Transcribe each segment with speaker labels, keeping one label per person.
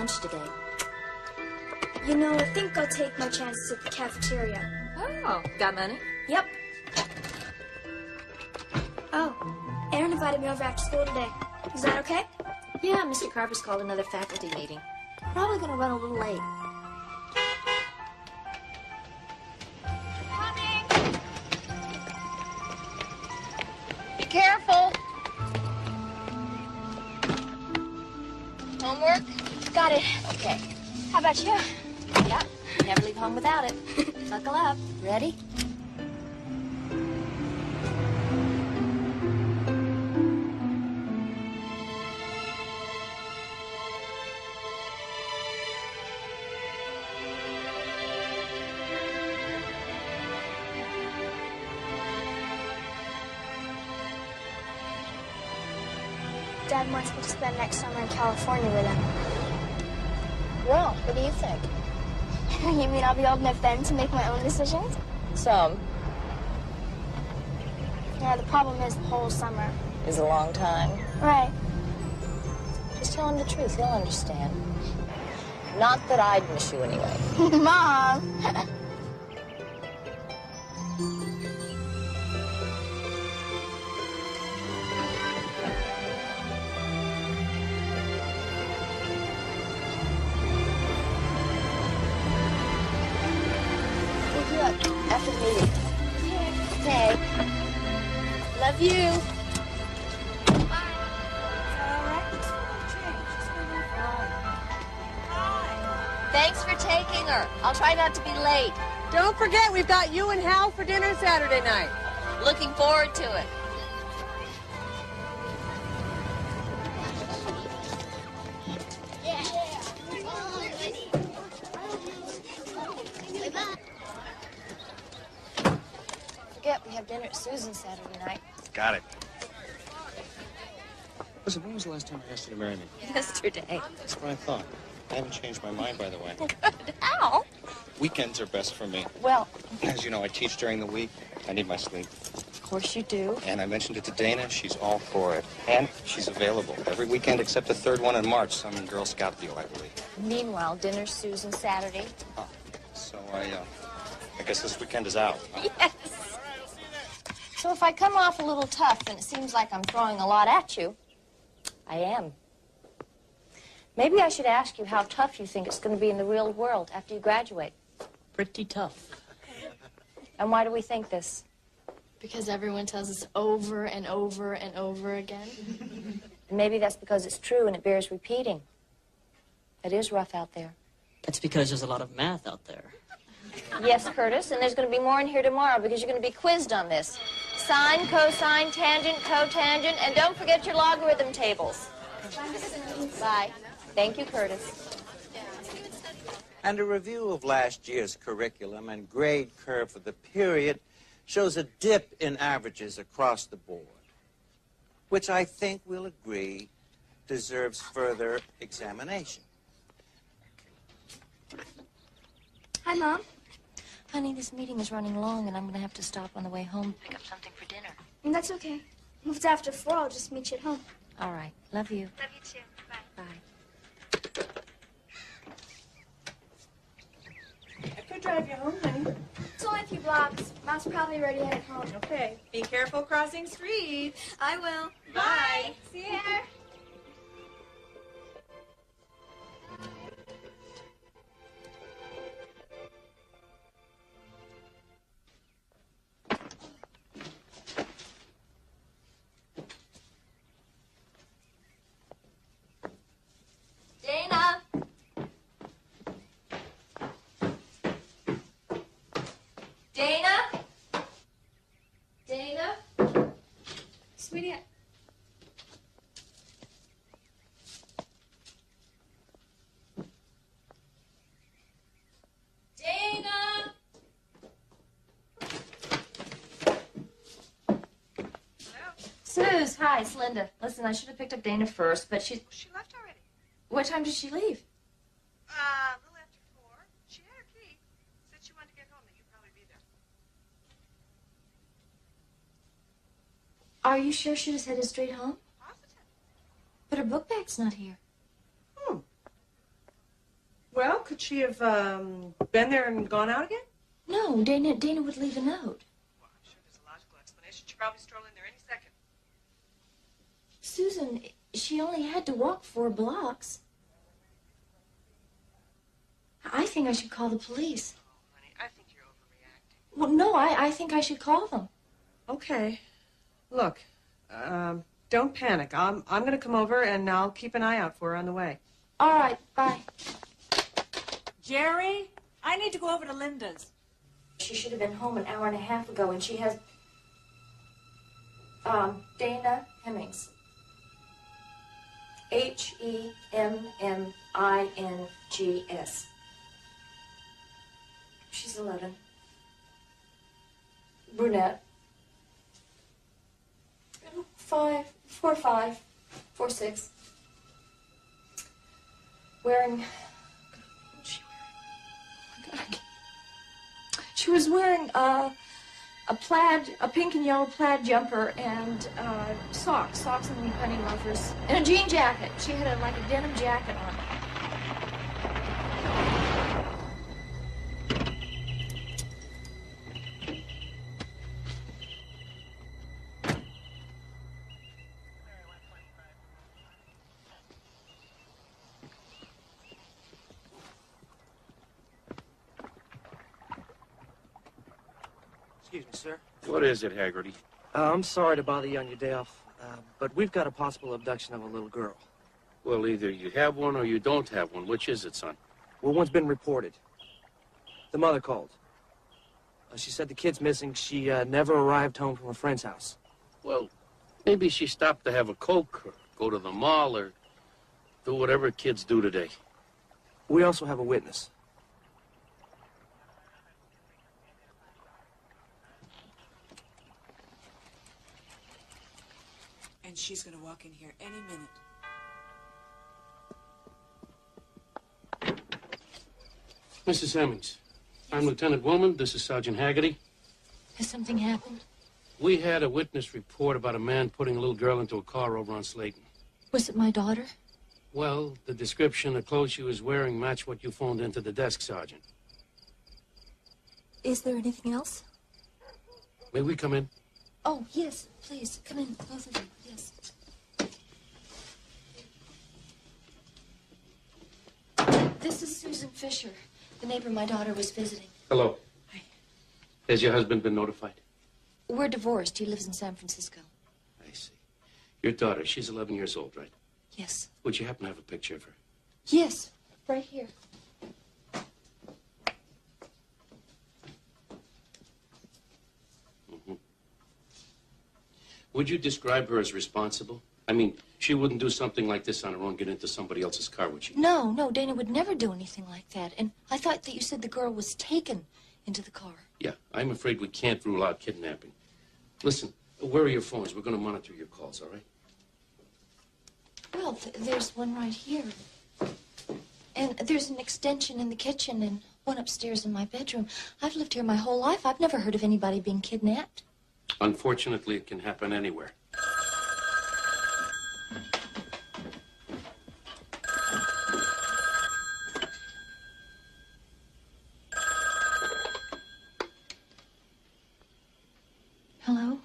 Speaker 1: lunch today.
Speaker 2: You know, I think I'll take my chances at the cafeteria.
Speaker 1: Oh, got money?
Speaker 2: Yep. Oh, Aaron invited me over after school today. Is that okay?
Speaker 1: Yeah, Mr. Carver's called another faculty meeting. Probably gonna run a little late.
Speaker 3: Coming! Be careful. Homework? Got it. Okay. How about you?
Speaker 1: Yeah, never leave home without it. Buckle up. Ready?
Speaker 2: Dad wants me to spend next summer in California with him.
Speaker 3: Well, what do you think?
Speaker 2: You mean I'll be old enough then to make my own decisions?
Speaker 3: Some.
Speaker 2: Yeah, the problem is the whole summer.
Speaker 3: Is a long time.
Speaker 2: Right.
Speaker 3: Just tell him the truth. He'll understand. Not that I'd miss you anyway.
Speaker 2: Mom!
Speaker 3: After the meeting. Okay. Love you. Thanks for taking her. I'll try not to be late.
Speaker 4: Don't forget, we've got you and Hal for dinner Saturday night.
Speaker 3: Looking forward to it. We have dinner at Susan's Saturday night.
Speaker 5: Got it. Listen, when was the last time I asked you to marry me?
Speaker 3: Yesterday.
Speaker 5: That's what I thought. I haven't changed my mind, by the way.
Speaker 3: Good. How?
Speaker 5: Weekends are best for me.
Speaker 3: Well,
Speaker 5: As you know, I teach during the week. I need my sleep.
Speaker 3: of course you do.
Speaker 5: And I mentioned it to Dana. She's all for it. And she's available every weekend except the third one in March. Some Girl Scout deal, I believe.
Speaker 3: Meanwhile, dinner's Susan's Saturday.
Speaker 5: Huh. So I guess this weekend is out. Huh?
Speaker 3: Yes. So if I come off a little tough and it seems like I'm throwing a lot at you, I am. Maybe I should ask you how tough you think it's going to be in the real world after you graduate.
Speaker 6: Pretty tough.
Speaker 3: And why do we think this?
Speaker 7: Because everyone tells us over and over and over again.
Speaker 3: And maybe that's because it's true and it bears repeating. It is rough out there.
Speaker 6: That's because there's a lot of math out there.
Speaker 3: Yes, Curtis, and there's going to be more in here tomorrow because you're going to be quizzed on this. Sine, cosine, tangent, cotangent, and don't forget your logarithm tables. Bye. Thank you, Curtis.
Speaker 8: And a review of last year's curriculum and grade curve for the period shows a dip in averages across the board, which I think we'll agree deserves further examination.
Speaker 2: Hi, Mom.
Speaker 3: Honey, this meeting is running long, and I'm going to have to stop on the way home to pick up something for dinner.
Speaker 2: That's okay. If it's after 4, I'll just meet you at home.
Speaker 3: All right. Love you.
Speaker 2: Love you too. Bye.
Speaker 3: Bye.
Speaker 4: I could drive you home, honey.
Speaker 2: It's only a few blocks. Mom's probably already headed home.
Speaker 4: Okay. Be careful crossing streets.
Speaker 2: I will.
Speaker 4: Bye.
Speaker 2: See you there.
Speaker 3: Dana! Dana? Dana?
Speaker 2: Sweetie,
Speaker 3: Dana! Suze, hi, it's Linda. Listen, I should have picked up Dana first, but she
Speaker 4: left already.
Speaker 3: What time did she leave?
Speaker 4: A little after 4. She had her key. Said she wanted to get home, that you'd probably be there.
Speaker 3: Are you sure she just headed straight home?
Speaker 4: Positive.
Speaker 3: But her book bag's not here.
Speaker 4: Well, could she have been there and gone out again?
Speaker 1: No, Dana would leave a note.
Speaker 4: Well, I'm sure there's a logical explanation. She'd probably stroll in there any second.
Speaker 1: Susan, she only had to walk 4 blocks. I think I should call the police.
Speaker 4: Oh, honey, I think you're overreacting.
Speaker 1: Well, no, I think I should call them.
Speaker 4: Okay. Look, don't panic. I'm going to come over and I'll keep an eye out for her on the way.
Speaker 1: All right, bye.
Speaker 9: Jerry, I need to go over to Linda's.
Speaker 1: She should have been home an hour and a half ago, and she has... Dana Hemmings. Hemmings. She's 11. Brunette. 4'6". Wearing... What was she wearing? She was wearing a pink and yellow plaid jumper and socks and penny loafers, and a jean jacket. She had a denim jacket on.
Speaker 10: Excuse me, sir.
Speaker 11: What is it, Haggerty?
Speaker 10: I'm sorry to bother you on your day off, but we've got a possible abduction of a little girl.
Speaker 11: Well, either you have one or you don't have one. Which is it, son?
Speaker 10: Well, one's been reported. The mother called. She said the kid's missing. She never arrived home from a friend's house.
Speaker 11: Well, maybe she stopped to have a Coke or go to the mall or do whatever kids do today.
Speaker 10: We also have a witness.
Speaker 9: And she's going to walk in here any minute.
Speaker 11: Mrs. Hemmings, I'm Lieutenant Woolman. This is Sergeant Haggerty.
Speaker 1: Has something happened?
Speaker 11: We had a witness report about a man putting a little girl into a car over on Slayton.
Speaker 1: Was it my daughter?
Speaker 11: Well, the description, the clothes she was wearing match what you phoned into the desk, Sergeant.
Speaker 1: Is there anything else?
Speaker 11: May we come in?
Speaker 1: Oh, yes, please. Come in, both of you. Yes. This is Susan Fisher, the neighbor my daughter was visiting.
Speaker 11: Hello.
Speaker 1: Hi.
Speaker 11: Has your husband been notified?
Speaker 1: We're divorced. He lives in San Francisco.
Speaker 11: I see. Your daughter, she's 11 years old, right?
Speaker 1: Yes.
Speaker 11: Would you happen to have a picture of her?
Speaker 1: Yes, right here.
Speaker 11: Would you describe her as responsible? I mean, she wouldn't do something like this on her own, get into somebody else's car, would she?
Speaker 1: No, Dana would never do anything like that. And I thought that you said the girl was taken into the car.
Speaker 11: Yeah, I'm afraid we can't rule out kidnapping. Listen, where are your phones? We're going to monitor your calls, all right?
Speaker 1: Well, there's one right here. And there's an extension in the kitchen and one upstairs in my bedroom. I've lived here my whole life. I've never heard of anybody being kidnapped.
Speaker 11: Unfortunately, it can happen anywhere.
Speaker 1: Hello?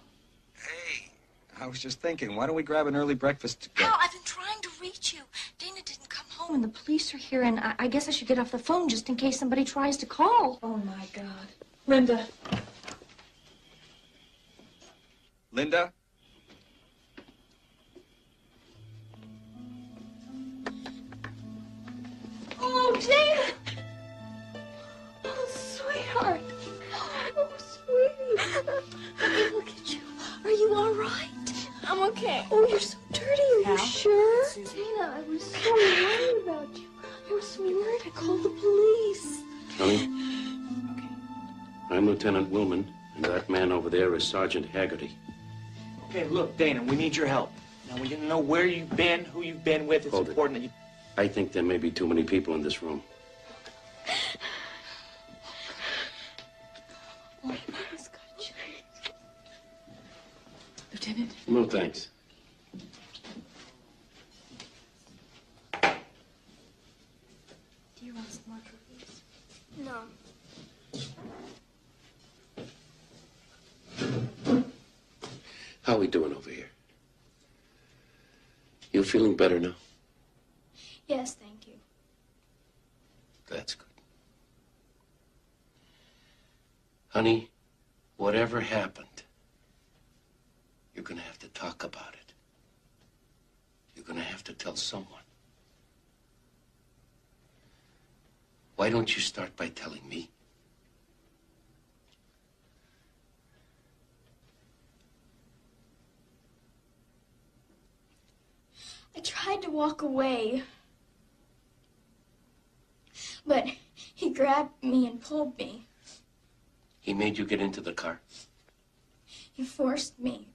Speaker 5: Hey, I was just thinking, why don't we grab an early breakfast together?
Speaker 1: Hal, I've been trying to reach you. Dana didn't come home and the police are here, and I guess I should get off the phone just in case somebody tries to call.
Speaker 9: Oh, my God. Linda.
Speaker 5: Linda?
Speaker 1: Oh, Dana! Oh, sweetheart. Oh, sweetie. Hey, look at you. Are you all right?
Speaker 7: I'm okay.
Speaker 1: Oh, you're so dirty. Are
Speaker 9: Hal?
Speaker 1: you sure?
Speaker 9: Susan.
Speaker 1: Dana, I was so worried about you. I'm so worried. I called the police.
Speaker 11: Tony? I'm Lieutenant Willman, and that man over there is Sergeant Haggerty.
Speaker 10: Okay, look, Dana, we need your help. Now, we didn't know where you've been, who you've been with. It's
Speaker 11: Hold it.
Speaker 10: important that you...
Speaker 11: I think there may be too many people in this room.
Speaker 1: Oh, my goodness, got you.
Speaker 9: Lieutenant.
Speaker 11: No, thanks.
Speaker 1: Dear Rosamond.
Speaker 11: How are we doing over here? You feeling better now?
Speaker 2: Yes, thank you.
Speaker 11: That's good. Honey, whatever happened, you're gonna have to talk about it. You're gonna have to tell someone. Why don't you start by telling me?
Speaker 2: I tried to walk away, but he grabbed me and pulled me.
Speaker 11: He made you get into the car?
Speaker 2: He forced me.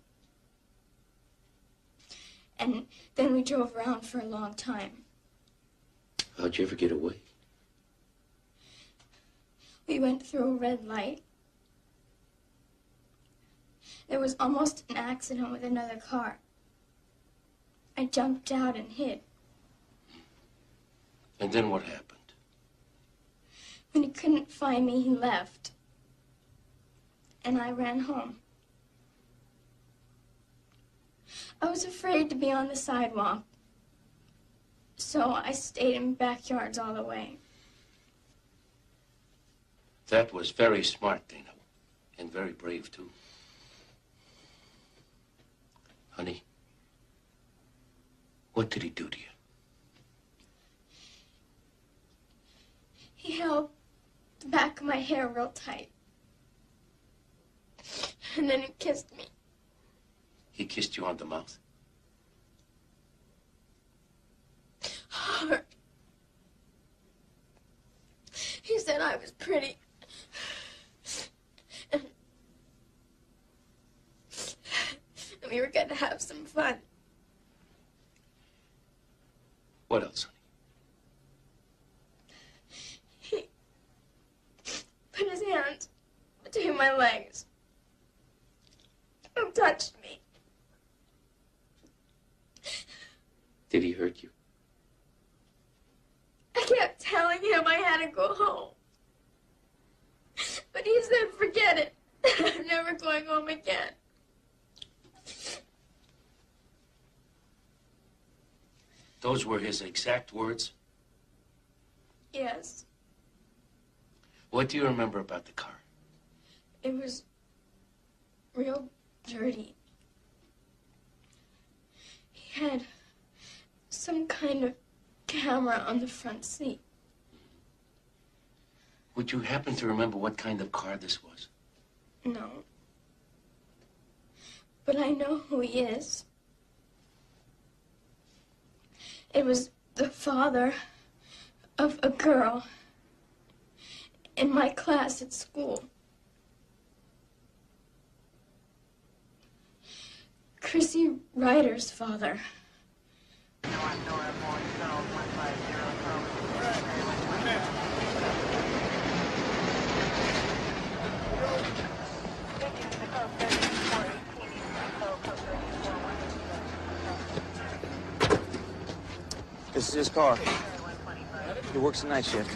Speaker 2: And then we drove around for a long time.
Speaker 11: How'd you ever get away?
Speaker 2: We went through a red light. There was almost an accident with another car. I jumped out and hid.
Speaker 11: And then what happened?
Speaker 2: When he couldn't find me, he left. And I ran home. I was afraid to be on the sidewalk, so I stayed in backyards all the way.
Speaker 11: That was very smart, Dana. And very brave, too. Honey, what did he do to you?
Speaker 2: He held the back of my hair real tight. And then he kissed me.
Speaker 11: He kissed you on the mouth?
Speaker 2: Hard. He said I was pretty. And we were going to have some fun.
Speaker 11: What else, honey?
Speaker 2: He put his hands between my legs and touched me.
Speaker 11: Did he hurt you?
Speaker 2: I kept telling him I had to go home. But he said, forget it. I'm never going home again.
Speaker 11: Those were his exact words?
Speaker 2: Yes,
Speaker 11: What do you remember about the car?
Speaker 2: it was real dirty. He had some kind of camera on the front seat.
Speaker 11: Would you happen to remember what kind of car this was?
Speaker 2: No. But I know who he is. It was the father of a girl in my class at school. Chrissy Ryder's father.
Speaker 8: This is his car. He works the night shift.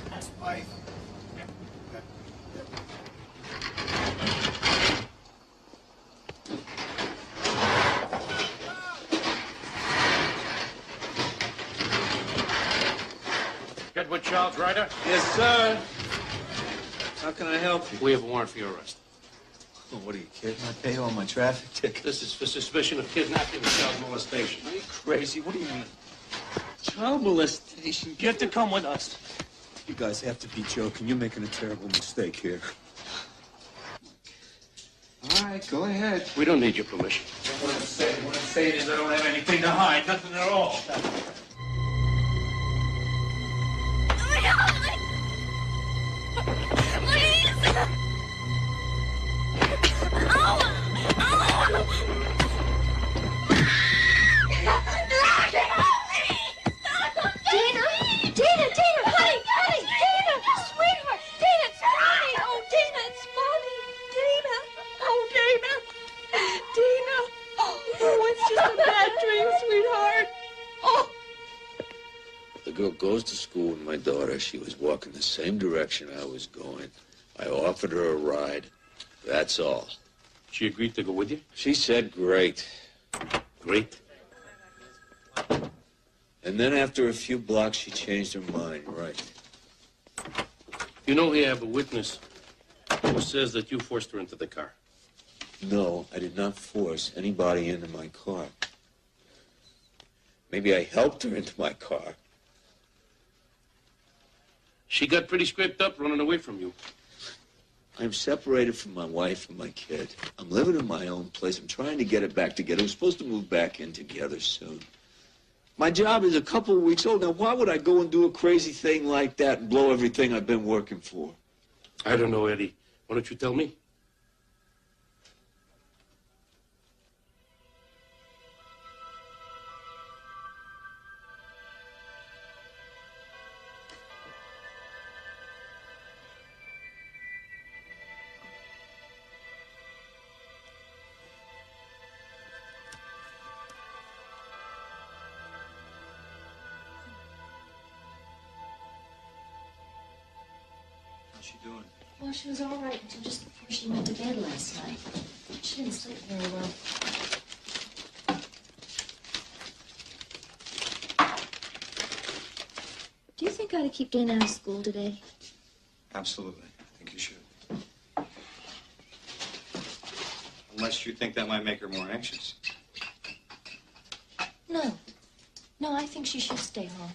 Speaker 11: Get with Charles Ryder?
Speaker 12: Yes, sir. How can I help you?
Speaker 11: We have a warrant for your arrest.
Speaker 12: Oh, what are you kidding? I pay all my traffic tickets.
Speaker 11: This is for suspicion of kidnapping and child molestation.
Speaker 12: Are you crazy? What do you mean? Child molestation? You have to come with us. You guys have to be joking. You're making a terrible mistake here. All right, go ahead.
Speaker 11: We don't need your permission.
Speaker 12: What I'm saying is I don't have anything to hide. Nothing at all.
Speaker 13: The girl goes to school with my daughter. She was walking the same direction I was going. I offered her a ride. That's all.
Speaker 11: She agreed to go with you?
Speaker 13: She said great.
Speaker 11: Great.
Speaker 13: And then after a few blocks, she changed her mind, right?
Speaker 11: You know we have a witness who says that you forced her into the car.
Speaker 13: No, I did not force anybody into my car. Maybe I helped her into my car.
Speaker 11: She got pretty scraped up running away from you.
Speaker 13: I'm separated from my wife and my kid. I'm living in my own place. I'm trying to get it back together. We're supposed to move back in together soon. My job is a couple of weeks old. Now, why would I go and do a crazy thing like that and blow everything I've been working for?
Speaker 11: I don't know, Eddie. Why don't you tell me?
Speaker 13: How's she doing?
Speaker 3: Well, she was all right until just before she went to bed last night. She didn't sleep very well. Do you think I ought to keep Dana out of school today?
Speaker 5: Absolutely. I think you should. Unless you think that might make her more anxious.
Speaker 3: No. No, I think she should stay home.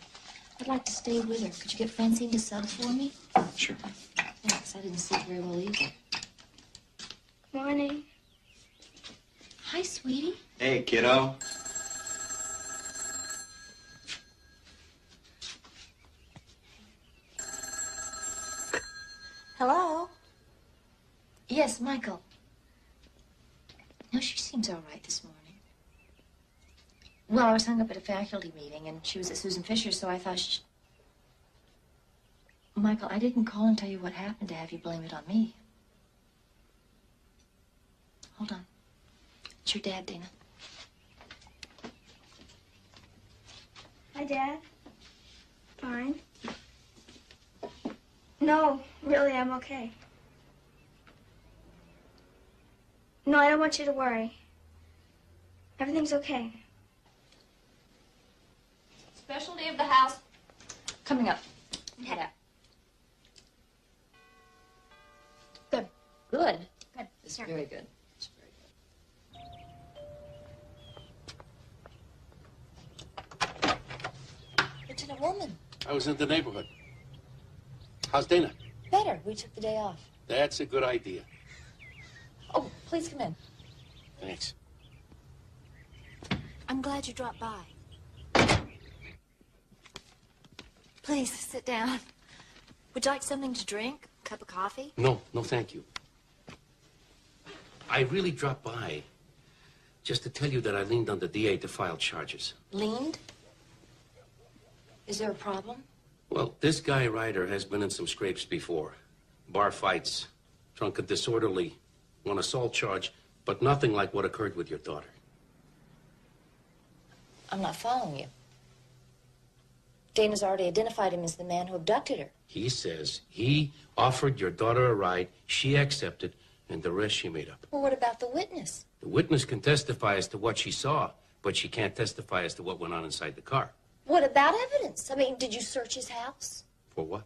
Speaker 3: I'd like to stay with her. Could you get Francine to sub for me?
Speaker 5: Sure.
Speaker 3: Thanks. I didn't sleep very well either.
Speaker 2: Morning.
Speaker 3: Hi, sweetie.
Speaker 5: Hey, kiddo.
Speaker 3: Hello? Yes, Michael. No, she seems all right this morning. Well, I was hung up at a faculty meeting, and she was at Susan Fisher's, so I thought she... Michael, I didn't call and tell you what happened to have you blame it on me. Hold on. It's your dad, Dana.
Speaker 2: Hi, Dad. Fine. No, really, I'm okay. No, I don't want you to worry. Everything's okay.
Speaker 1: Specialty of the house.
Speaker 3: Coming up. Head out. Good. Good.
Speaker 1: Good.
Speaker 3: It's very good. It's very good. Lieutenant Woolman.
Speaker 11: I was in the neighborhood. How's Dana?
Speaker 3: Better. We took the day off.
Speaker 11: That's a good idea.
Speaker 3: Oh, please come in.
Speaker 11: Thanks.
Speaker 3: I'm glad you dropped by. Please, sit down. Would you like something to drink? A cup of coffee?
Speaker 11: No, no, thank you. I really dropped by just to tell you that I leaned on the DA to file charges.
Speaker 3: Leaned? Is there a problem?
Speaker 11: Well, this guy Ryder has been in some scrapes before. Bar fights, drunk and disorderly, one assault charge, but nothing like what occurred with your daughter.
Speaker 3: I'm not following you. Dana's already identified him as the man who abducted her.
Speaker 11: He says he offered your daughter a ride, she accepted, and the rest she made up.
Speaker 3: Well, what about the witness?
Speaker 11: The witness can testify as to what she saw, but she can't testify as to what went on inside the car.
Speaker 3: What about evidence? I mean, did you search his house?
Speaker 11: For what?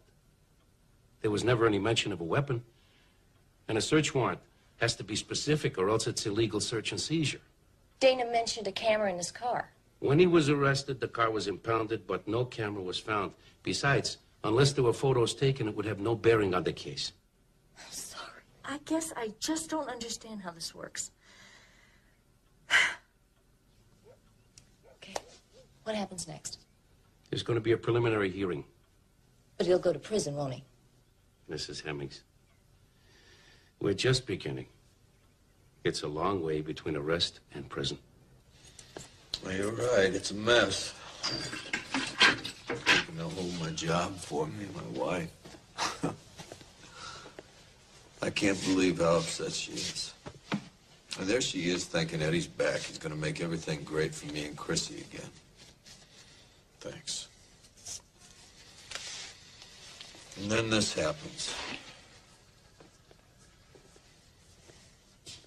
Speaker 11: There was never any mention of a weapon. And a search warrant has to be specific, or else it's illegal search and seizure.
Speaker 3: Dana mentioned a camera in his car.
Speaker 11: When he was arrested, the car was impounded, but no camera was found. Besides, unless there were photos taken, it would have no bearing on the case.
Speaker 3: Sorry. I guess I just don't understand how this works. Okay. What happens next?
Speaker 11: There's going to be a preliminary hearing.
Speaker 3: But he'll go to prison, won't he?
Speaker 11: Mrs. Hemmings, we're just beginning. It's a long way between arrest and prison.
Speaker 13: Well, you're right. It's a mess. They'll hold my job for me, my wife. I can't believe how upset she is. And there she is thinking Eddie's back. He's going to make everything great for me and Chrissy again. Thanks. And then this happens.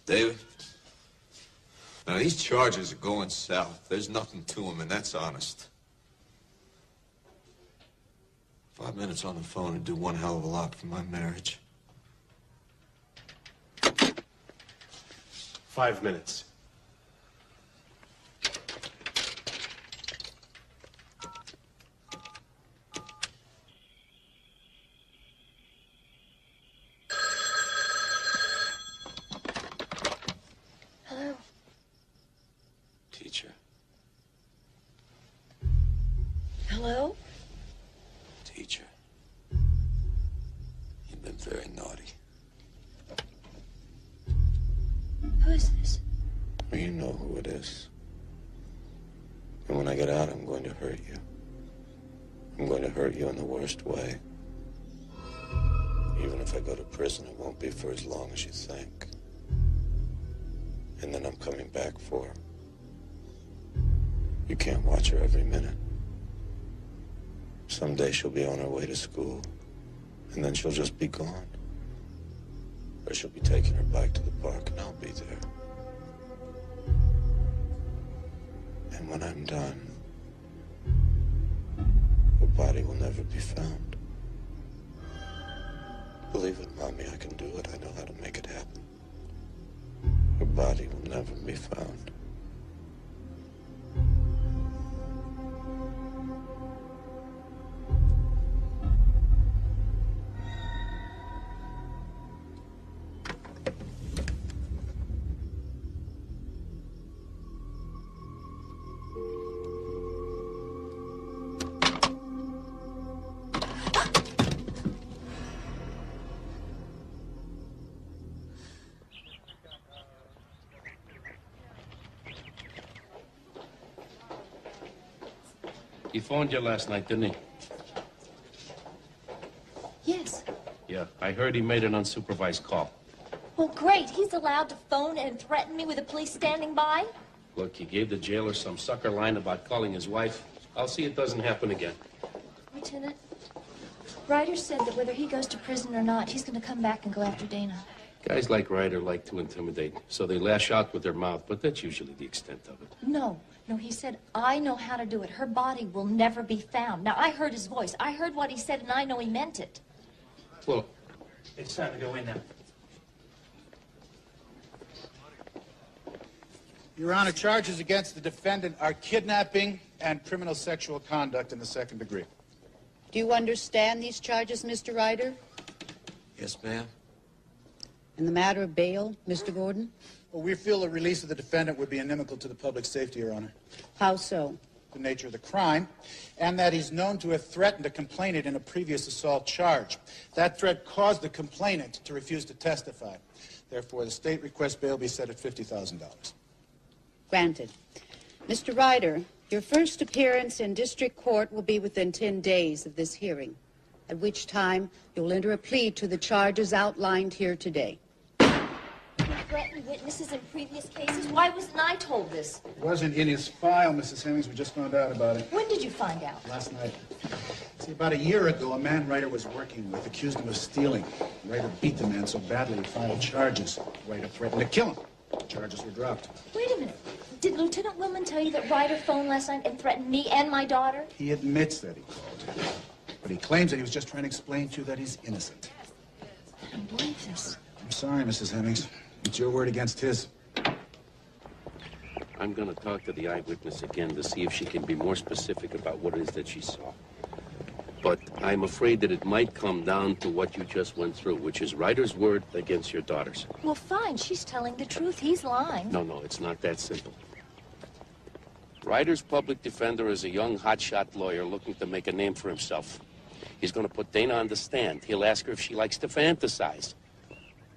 Speaker 13: David?
Speaker 14: Now, these charges are going south. There's nothing to them, and that's honest. 5 minutes on the phone would do one hell of a lot for my marriage.
Speaker 15: 5 minutes.
Speaker 3: Hello?
Speaker 14: Teacher.
Speaker 3: Hello?
Speaker 14: Teacher. You've been very naughty.
Speaker 3: Who is this?
Speaker 14: Well, you know who it is. And when I get out, I'm going to hurt you. I'm going to hurt you in the worst way. Even if I go to prison, it won't be for as long as you think. And then I'm coming back for her. You can't watch her every minute. Someday she'll be on her way to school, and then she'll just be gone. Or she'll be taking her bike to the park, and I'll be there. And when I'm done, her body will never be found. Believe it, Mommy, I can do it. I know how to make it happen. Her body will never be found.
Speaker 11: He phoned you last night, didn't he?
Speaker 3: Yes.
Speaker 11: Yeah, I heard he made an unsupervised call.
Speaker 3: Well, great. He's allowed to phone and threaten me with the police standing by?
Speaker 11: Look, he gave the jailer some sucker line about calling his wife. I'll see it doesn't happen again.
Speaker 3: Lieutenant, Ryder said that whether he goes to prison or not, he's going to come back and go after Dana.
Speaker 11: Guys like Ryder like to intimidate, so they lash out with their mouth, but that's usually the extent of it.
Speaker 3: No, he said, I know how to do it. Her body will never be found. Now, I heard his voice. I heard what he said, and I know he meant it.
Speaker 11: Well,
Speaker 10: It's time to go in now.
Speaker 16: Your Honor, charges against the defendant are kidnapping and criminal sexual conduct in the second degree.
Speaker 17: Do you understand these charges, Mr. Ryder?
Speaker 14: Yes, ma'am.
Speaker 17: In the matter of bail, Mr. Gordon?
Speaker 16: Well, we feel the release of the defendant would be inimical to the public safety, Your Honor.
Speaker 17: How so?
Speaker 16: The nature of the crime, and that he's known to have threatened a complainant in a previous assault charge. That threat caused the complainant to refuse to testify. Therefore, the state requests bail be set at $50,000.
Speaker 17: Granted. Mr. Ryder, your first appearance in district court will be within 10 days of this hearing, at which time you'll enter a plea to the charges outlined here today.
Speaker 3: Threatened witnesses in previous cases? Why wasn't I told this?
Speaker 16: It wasn't in his file, Mrs. Hemmings. We just found out about it.
Speaker 3: When did you find out?
Speaker 16: Last night. See, about a year ago, a man Ryder was working with accused him of stealing. Ryder beat the man so badly he filed charges. Ryder threatened to kill him. Charges were dropped.
Speaker 3: Wait a minute. Did Lieutenant Willman tell you that Ryder phoned last night and threatened me and my daughter?
Speaker 16: He admits that he called. But he claims that he was just trying to explain to you that he's innocent.
Speaker 3: I don't believe this.
Speaker 16: I'm sorry, Mrs. Hemmings. It's your word against his.
Speaker 11: I'm going to talk to the eyewitness again to see if she can be more specific about what it is that she saw. But I'm afraid that it might come down to what you just went through, which is Ryder's word against your daughter's.
Speaker 3: Well, fine. She's telling the truth. He's lying.
Speaker 11: No, it's not that simple. Ryder's public defender is a young hotshot lawyer looking to make a name for himself. He's going to put Dana on the stand. He'll ask her if she likes to fantasize.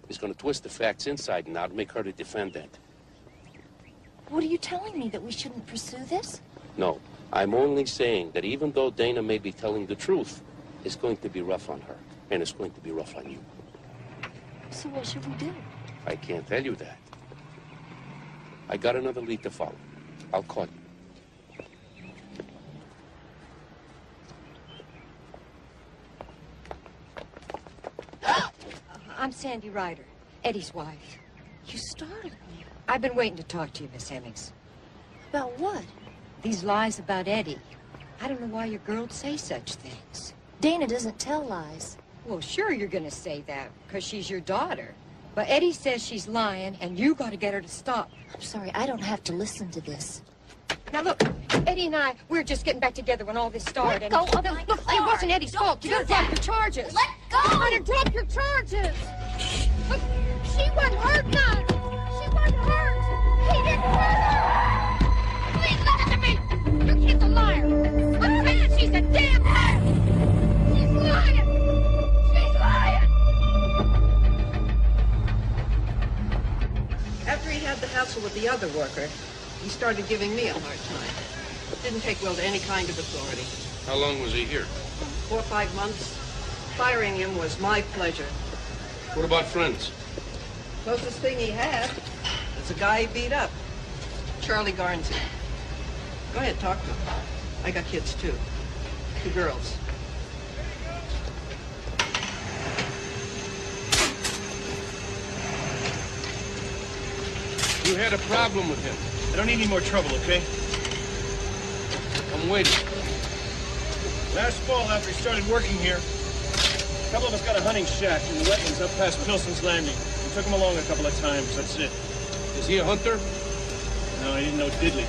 Speaker 11: He's going to twist the facts inside and out and make her the defendant.
Speaker 3: What are you telling me, that we shouldn't pursue this?
Speaker 11: No, I'm only saying that even though Dana may be telling the truth, it's going to be rough on her, and it's going to be rough on you.
Speaker 3: So what should we do?
Speaker 11: I can't tell you that. I got another lead to follow. I'll call you.
Speaker 18: I'm Sandy Ryder, Eddie's wife.
Speaker 15: You startled me. I've been waiting to talk to you, Miss Hemmings.
Speaker 7: About what?
Speaker 15: These lies about Eddie. I don't know why your girl'd say such things.
Speaker 7: Dana doesn't tell lies.
Speaker 15: Well, sure you're gonna say that, because she's your daughter. But Eddie says she's lying, and you gotta get her to stop.
Speaker 7: I'm sorry, I don't have to listen to this.
Speaker 15: Now look, Eddie and I, we were just getting back together when all this started.
Speaker 7: Let go of
Speaker 15: Now,
Speaker 7: my
Speaker 15: look,
Speaker 7: car.
Speaker 15: it wasn't Eddie's fault. You gotta drop your charges.
Speaker 7: Let go!
Speaker 15: Trying to drop your charges. Look, she wasn't hurt none. She wasn't hurt. He didn't hurt her. Please listen to me. Your kid's a liar. I'm saying she's a damn liar. She's lying. She's lying.
Speaker 4: After he had the hassle with the other worker, he started giving me a hard time. Didn't take well to any kind of authority.
Speaker 11: How long was he here?
Speaker 4: 4 or 5 months. Firing him was my pleasure.
Speaker 11: What about friends?
Speaker 4: Closest thing he had was a guy he beat up. Charlie Garnsey. Go ahead, talk to him. I got kids, too. 2 girls.
Speaker 11: You had a problem with him.
Speaker 10: I don't need any more trouble, okay?
Speaker 11: I'm waiting.
Speaker 10: Last fall, after he started working here, a couple of us got a hunting shack in the wetlands up past Pilson's Landing. We took him along a couple of times, that's it.
Speaker 11: Is he a hunter?
Speaker 10: No, he didn't know diddly.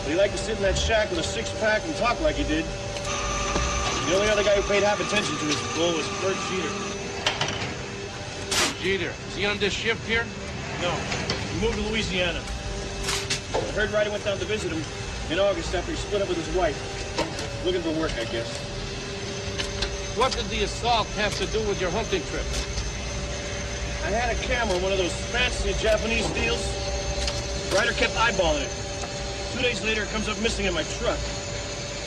Speaker 10: But he liked to sit in that shack with a 6-pack and talk like he did. The only other guy who paid half attention to his bull was Bert Jeter.
Speaker 11: Jeter. Is he on this shift here?
Speaker 10: No, he moved to Louisiana. I heard Ryder went down to visit him in August after he split up with his wife. Looking for work, I guess.
Speaker 11: What did the assault have to do with your hunting trip?
Speaker 10: I had a camera, one of those fancy Japanese deals. Ryder kept eyeballing it. 2 days later, it comes up missing in my truck.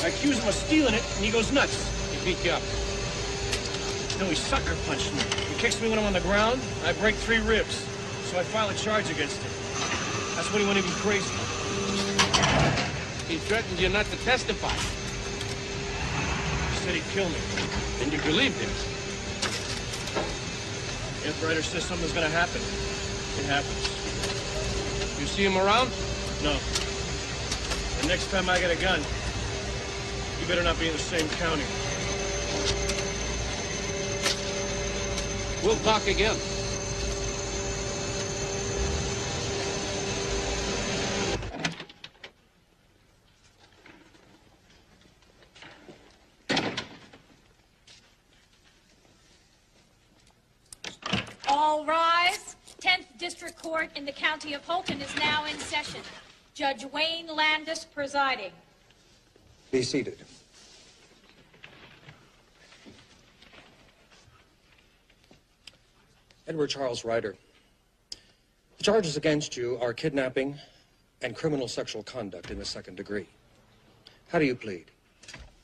Speaker 10: I accuse him of stealing it, and he goes nuts.
Speaker 11: He beat you up.
Speaker 10: No, he sucker punched me. He kicks me when I'm on the ground, and I break 3 ribs. So I file a charge against him. That's when he went even crazy.
Speaker 11: He threatened you not to testify.
Speaker 10: He said he'd kill me.
Speaker 11: And you believed him?
Speaker 10: If Ryder says something's gonna happen, it happens.
Speaker 11: You see him around?
Speaker 10: No. The next time I get a gun, you better not be in the same county.
Speaker 11: We'll talk again.
Speaker 18: All rise. 10th District Court in the County of Fulton is now in session. Judge Wayne Landis presiding.
Speaker 19: Be seated. Edward Charles Ryder. The charges against you are kidnapping and criminal sexual conduct in the 2nd degree. How do you plead?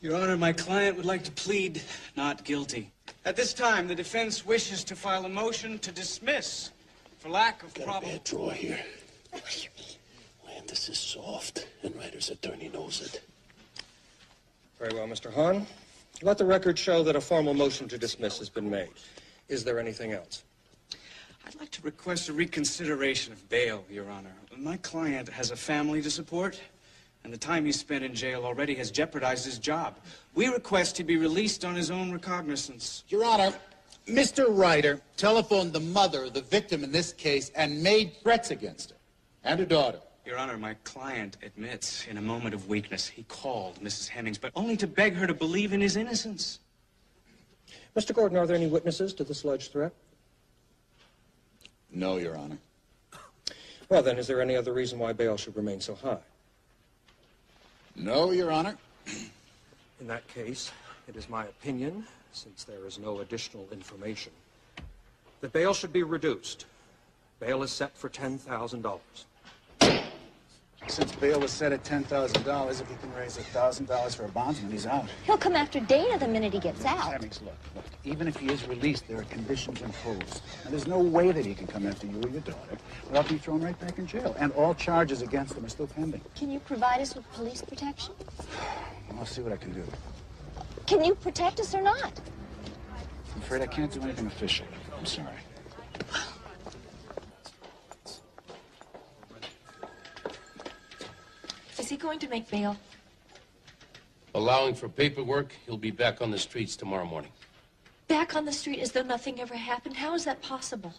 Speaker 20: Your Honor, my client would like to plead not guilty. At this time, the defense wishes to file a motion to dismiss for lack of probable...
Speaker 11: Bad draw here. What do you mean? Landis is soft, and Ryder's attorney knows it.
Speaker 19: Very well, Mr. Hahn. Let the record show that a formal motion to dismiss has been made. Is there anything else?
Speaker 20: I'd like to request a reconsideration of bail, Your Honor. My client has a family to support, and the time he spent in jail already has jeopardized his job. We request he be released on his own recognizance.
Speaker 16: Your Honor, Mr. Ryder telephoned the mother of the victim in this case and made threats against her and her daughter.
Speaker 20: Your Honor, my client admits in a moment of weakness he called Mrs. Hemmings, but only to beg her to believe in his innocence.
Speaker 19: Mr. Gordon, are there any witnesses to this alleged threat?
Speaker 16: No, Your Honor.
Speaker 19: Well, then, is there any other reason why bail should remain so high?
Speaker 16: No, Your Honor.
Speaker 19: In that case, it is my opinion, since there is no additional information, that bail should be reduced. Bail is set for $10,000.
Speaker 16: Since bail is set at $10,000, if he can raise $1,000 for a bondsman, he's out.
Speaker 3: He'll come after Dana the minute he gets out.
Speaker 16: Hemmings, look. Even if he is released, there are conditions imposed. And there's no way that he can come after you or your daughter without being thrown right back in jail. And all charges against him are still pending.
Speaker 3: Can you provide us with police protection?
Speaker 16: I'll see what I can do.
Speaker 3: Can you protect us or not?
Speaker 16: I'm afraid I can't do anything official. I'm sorry.
Speaker 1: Is he going to make bail?
Speaker 11: Allowing for paperwork, he'll be back on the streets tomorrow morning.
Speaker 1: Back on the street as though nothing ever happened? How is that possible?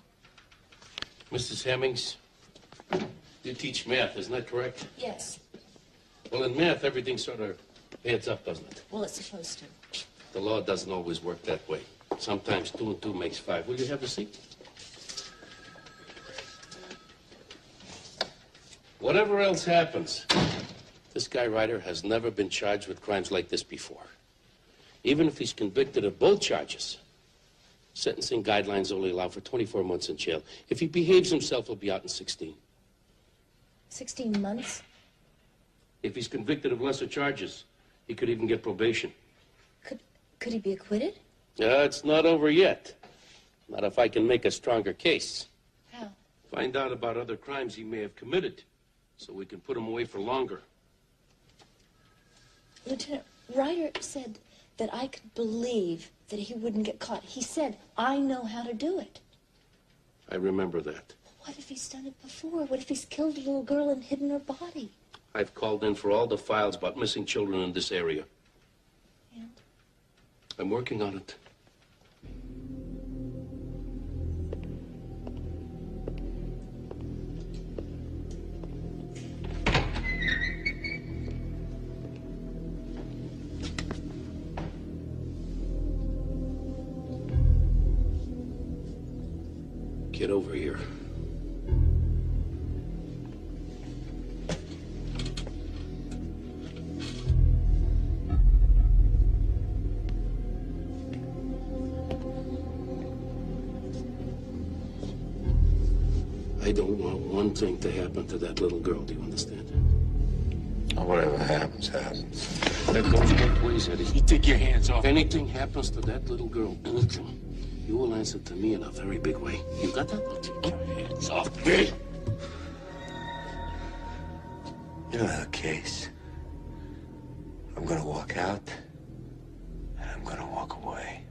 Speaker 11: Mrs. Hemmings, you teach math, isn't that correct?
Speaker 1: Yes.
Speaker 11: Well, in math, everything sort of adds up, doesn't it?
Speaker 1: Well, it's supposed to.
Speaker 11: The law doesn't always work that way. Sometimes 2 and 2 makes 5. Will you have a seat? Whatever else happens, this guy Ryder has never been charged with crimes like this before. Even if he's convicted of both charges, sentencing guidelines only allow for 24 months in jail. If he behaves himself, he'll be out in 16.
Speaker 1: 16 months?
Speaker 11: If he's convicted of lesser charges, he could even get probation.
Speaker 1: Could he be acquitted?
Speaker 11: It's not over yet. Not if I can make a stronger case.
Speaker 1: How?
Speaker 11: Find out about other crimes he may have committed, so we can put him away for longer.
Speaker 1: Lieutenant Ryder said that I could believe that he wouldn't get caught. He said, I know how to do it.
Speaker 11: I remember that.
Speaker 1: What if he's done it before? What if he's killed a little girl and hidden her body?
Speaker 11: I've called in for all the files about missing children in this area.
Speaker 1: And?
Speaker 11: I'm working on it. Get over here. I don't want one thing to happen to that little girl, do you understand?
Speaker 14: Whatever happens, happens.
Speaker 11: That goes both ways, Eddie. You take your hands off. If anything happens to that little girl, anything, you will answer to me in a very big way. You got that? Take your hands off me.
Speaker 14: You know the case. I'm gonna walk out, and I'm gonna walk away.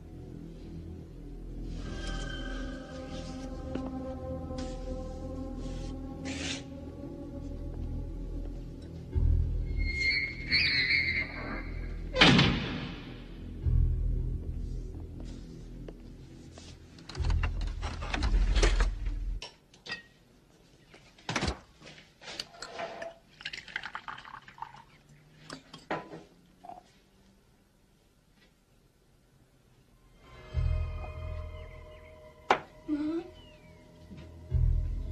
Speaker 2: Mom?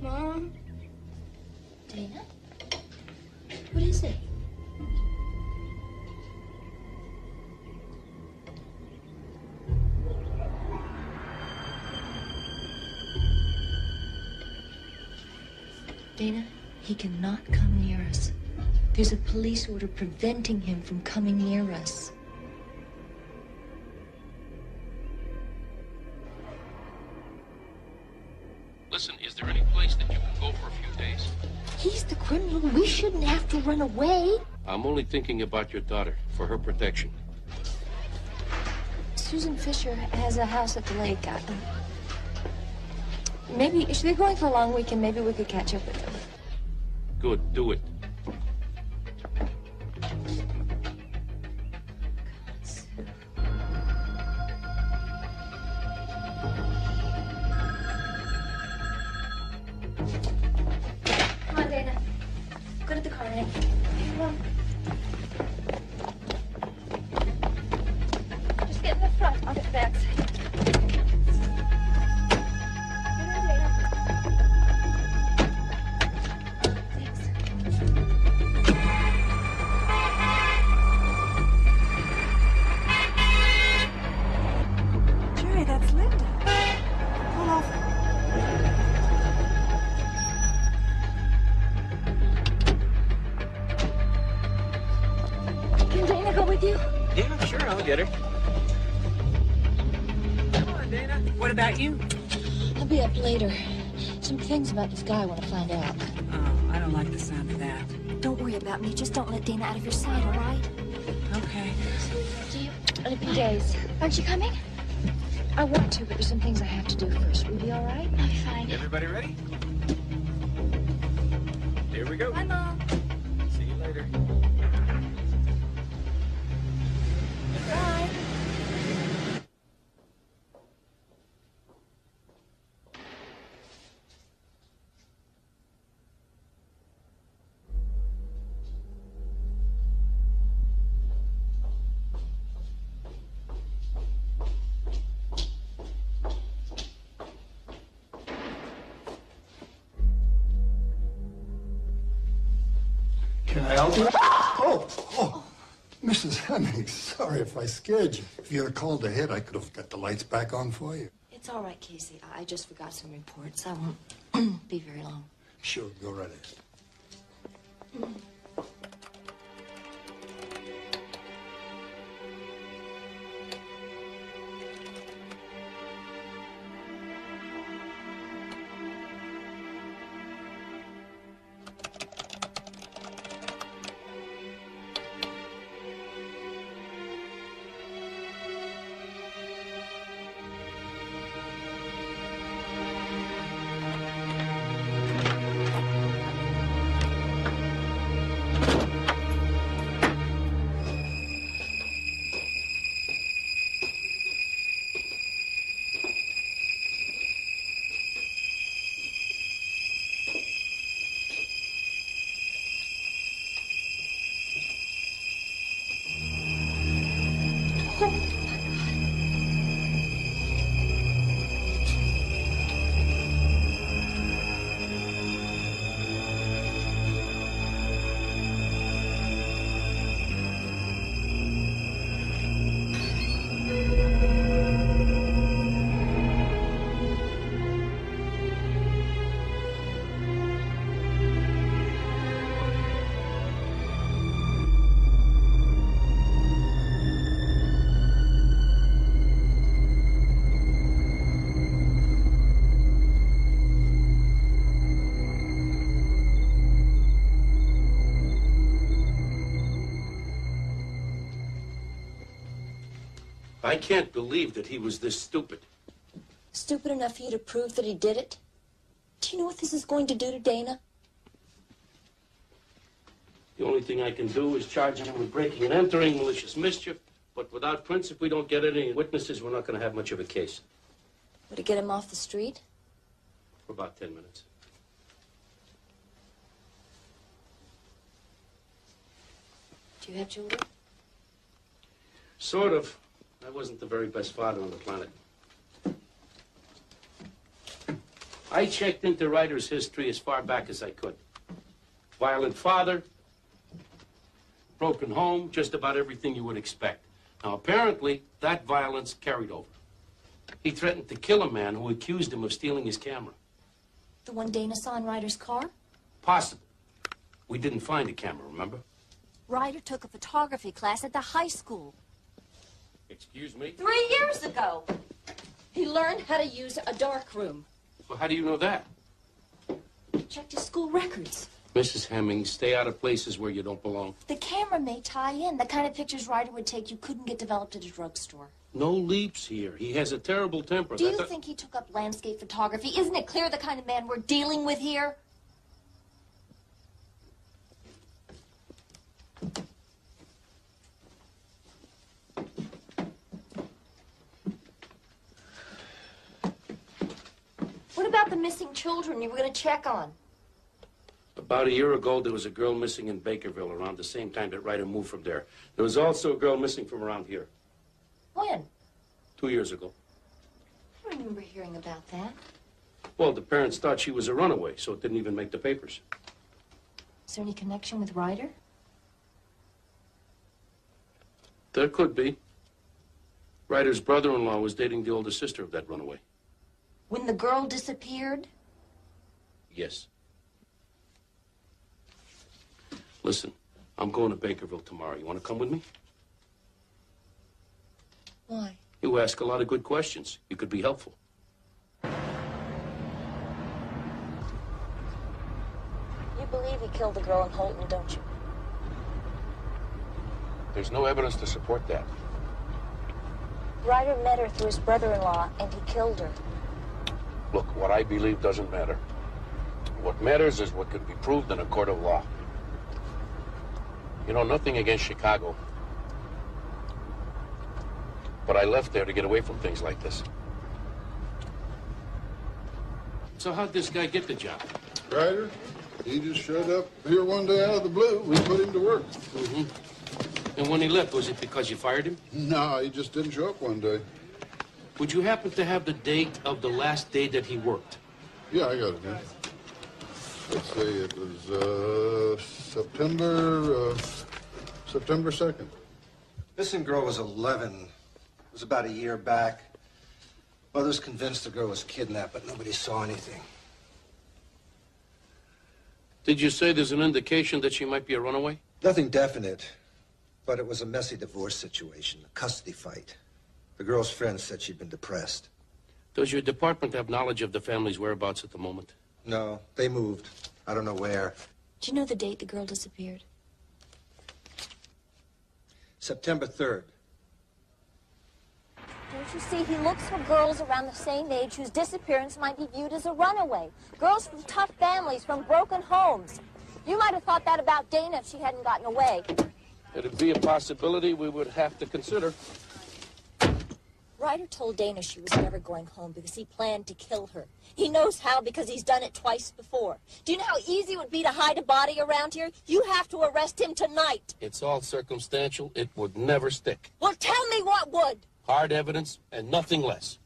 Speaker 2: Mom?
Speaker 1: Dana? What is it? Dana, he cannot come near us. There's a police order preventing him from coming near us.
Speaker 11: Listen, is there any place that you can go for a few days?
Speaker 1: He's the criminal. We shouldn't have to run away.
Speaker 11: I'm only thinking about your daughter, for her protection.
Speaker 1: Susan Fisher has a house at the lake. Maybe, if they're going for a long weekend, maybe we could catch up with them.
Speaker 11: Good, do it.
Speaker 1: Come on, Dana. Go to the car, Nick. Come on. Just get in the front. I'll get the back seat. Get in, Dana.
Speaker 9: Jerry, that's Linda. Pull over.
Speaker 1: Can Dana go with you?
Speaker 20: Yeah, sure, I'll get her. Come on, Dana. What about you?
Speaker 1: I'll be up later. Some things about this guy I want to find out.
Speaker 9: Oh, I don't like the sound of that.
Speaker 1: Don't worry about me. Just don't let Dana out of your sight, all right?
Speaker 9: Okay.
Speaker 1: See you in a few days. Aren't you coming? I want to, but there's some things I have to do first. Will you be all right? I'll be fine.
Speaker 20: Everybody ready? Here we go.
Speaker 1: Bye, Mom.
Speaker 20: See you later.
Speaker 21: Can I help you? Oh, Mrs. Hemmings, sorry if I scared you. If you had called ahead, I could have got the lights back on for you.
Speaker 1: It's all right, Casey. I just forgot some reports. I won't be very long.
Speaker 21: Sure, go right ahead.
Speaker 11: I can't believe that he was this stupid.
Speaker 1: Stupid enough for you to prove that he did it? Do you know what this is going to do to Dana?
Speaker 11: The only thing I can do is charge him with breaking and entering, malicious mischief. But without Prince, if we don't get any witnesses, we're not going to have much of a case.
Speaker 1: Would it get him off the street?
Speaker 11: For about 10 minutes.
Speaker 1: Do you have children?
Speaker 11: Sort of. I wasn't the very best father on the planet. I checked into Ryder's history as far back as I could. Violent father, broken home, just about everything you would expect. Now, apparently, that violence carried over. He threatened to kill a man who accused him of stealing his camera.
Speaker 1: The one Dana saw in Ryder's car?
Speaker 11: Possible. We didn't find a camera, remember?
Speaker 1: Ryder took a photography class at the high school.
Speaker 11: Excuse me?
Speaker 1: 3 years ago. He learned how to use a darkroom.
Speaker 11: Well, how do you know that?
Speaker 1: Checked his school records.
Speaker 11: Mrs. Hemmings, stay out of places where you don't belong.
Speaker 1: The camera may tie in. The kind of pictures Ryder would take you couldn't get developed at a drugstore.
Speaker 11: No leaps here. He has a terrible temper.
Speaker 1: Do you think he took up landscape photography? Isn't it clear the kind of man we're dealing with here? What about the missing children you were going to check on?
Speaker 11: About a year ago, there was a girl missing in Bakerville around the same time that Ryder moved from there. There was also a girl missing from around here.
Speaker 1: When?
Speaker 11: 2 years ago.
Speaker 1: I don't remember hearing about that.
Speaker 11: Well, the parents thought she was a runaway, so it didn't even make the papers.
Speaker 1: Is there any connection with Ryder?
Speaker 11: There could be. Ryder's brother-in-law was dating the older sister of that runaway.
Speaker 1: When the girl disappeared?
Speaker 11: Yes. Listen, I'm going to Bakerville tomorrow. You want to come with me?
Speaker 1: Why?
Speaker 11: You ask a lot of good questions. You could be helpful.
Speaker 1: You believe he killed the girl in Holton, don't you?
Speaker 11: There's no evidence to support that.
Speaker 1: Ryder met her through his brother-in-law, and he killed her.
Speaker 11: Look, what I believe doesn't matter. What matters is what can be proved in a court of law. You know, nothing against Chicago. But I left there to get away from things like this. So how'd this guy get the job?
Speaker 22: Ryder, he just showed up here one day out of the blue. We put him to work.
Speaker 11: Mm-hmm. And when he left, was it because you fired him?
Speaker 22: No, he just didn't show up one day.
Speaker 11: Would you happen to have the date of the last day that he worked?
Speaker 22: Yeah, I got it here. let's see, it was September 2nd.
Speaker 6: Missing girl was 11. It was about a year back. Mother's convinced the girl was kidnapped, but nobody saw anything.
Speaker 11: Did you say there's an indication that she might be a runaway?
Speaker 6: Nothing definite, but it was a messy divorce situation, a custody fight. The girl's friends said she'd been depressed.
Speaker 11: Does your department have knowledge of the family's whereabouts at the moment?
Speaker 6: No, they moved. I don't know where.
Speaker 3: Do you know the date the girl disappeared?
Speaker 6: September 3rd.
Speaker 3: Don't you see, he looks for girls around the same age whose disappearance might be viewed as a runaway. Girls from tough families, from broken homes. You might have thought that about Dana if she hadn't gotten away.
Speaker 11: It'd be a possibility we would have to consider.
Speaker 3: Ryder told Dana she was never going home because he planned to kill her. He knows how because he's done it twice before. Do you know how easy it would be to hide a body around here? You have to arrest him tonight.
Speaker 11: It's all circumstantial. It would never stick.
Speaker 3: Well, tell me what would.
Speaker 11: Hard evidence and nothing less.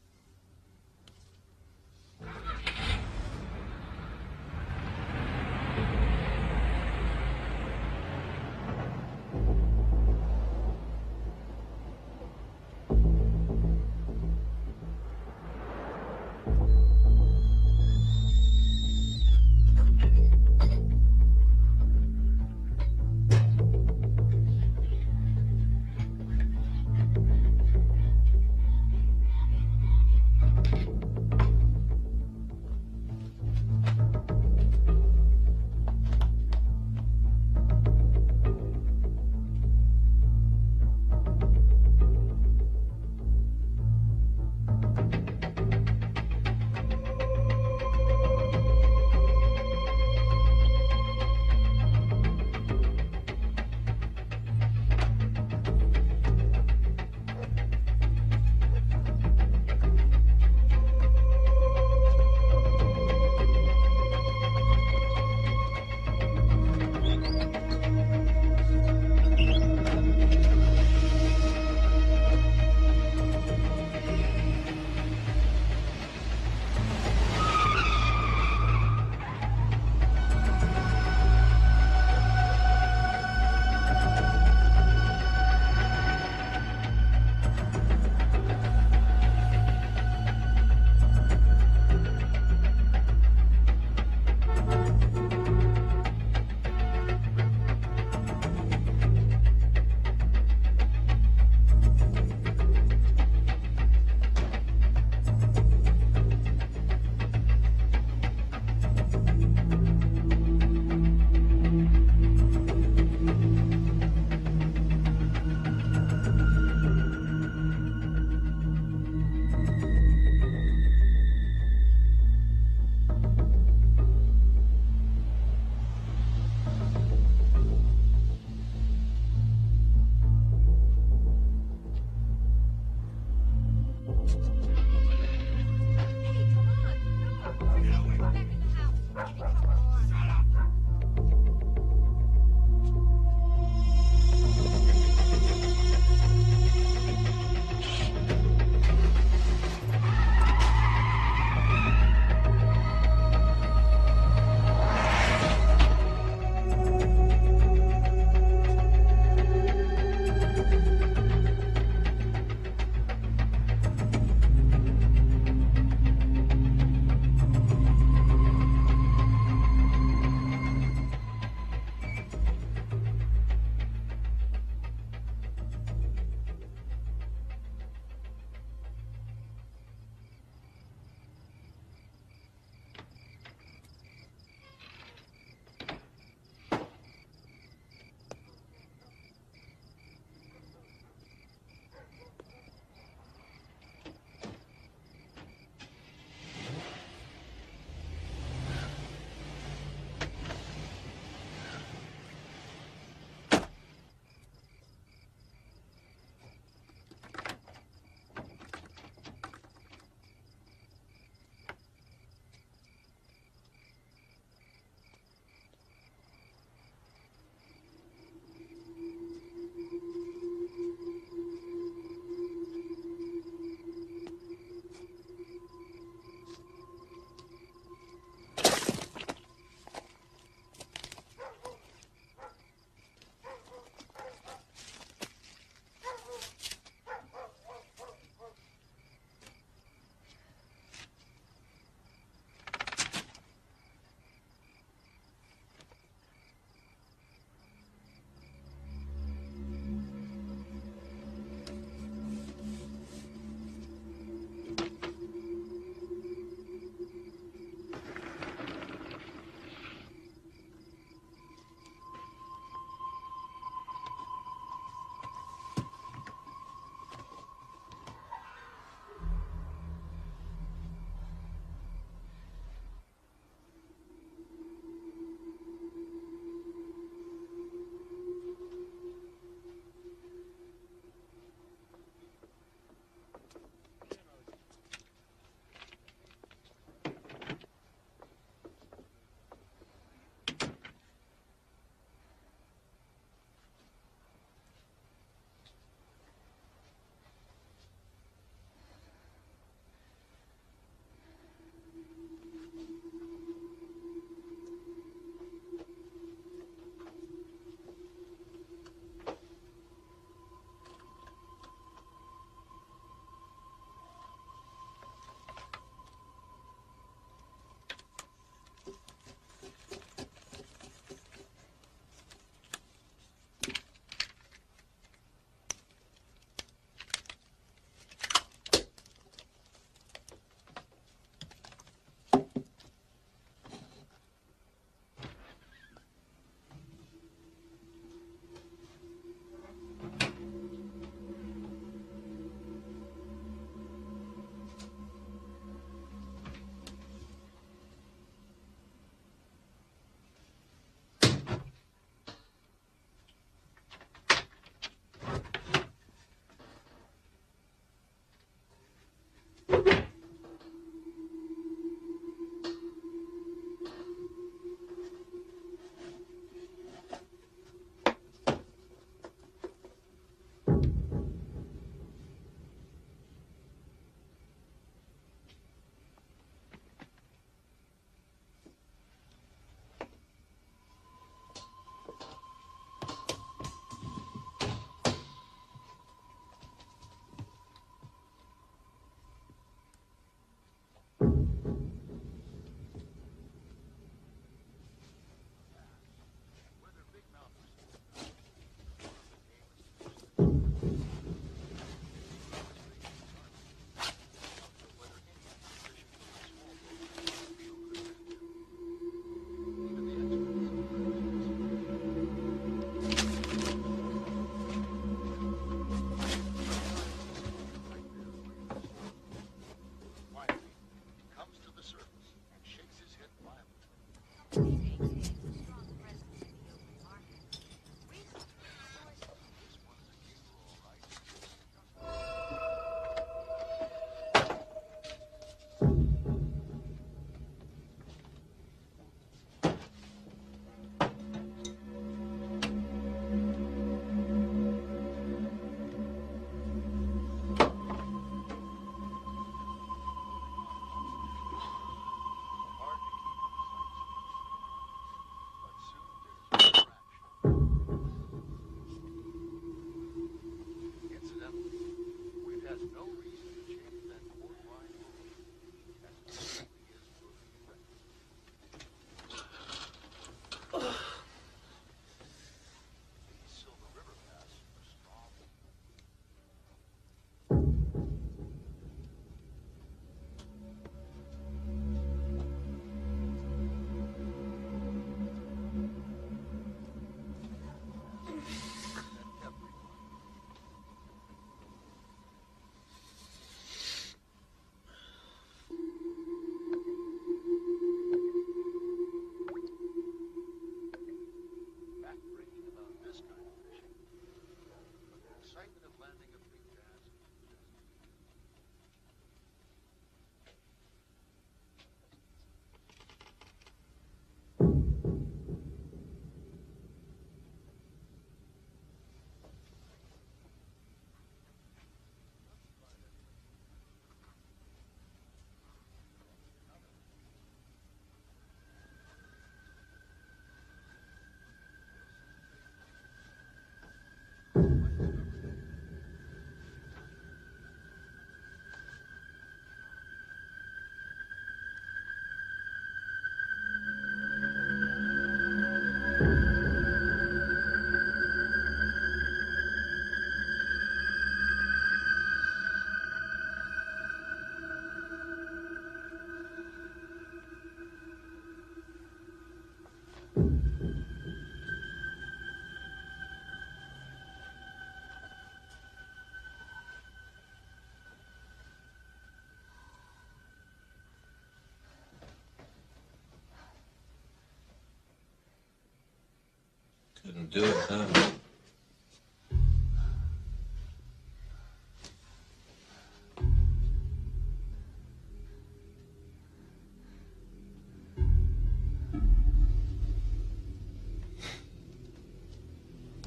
Speaker 14: Couldn't do it, huh?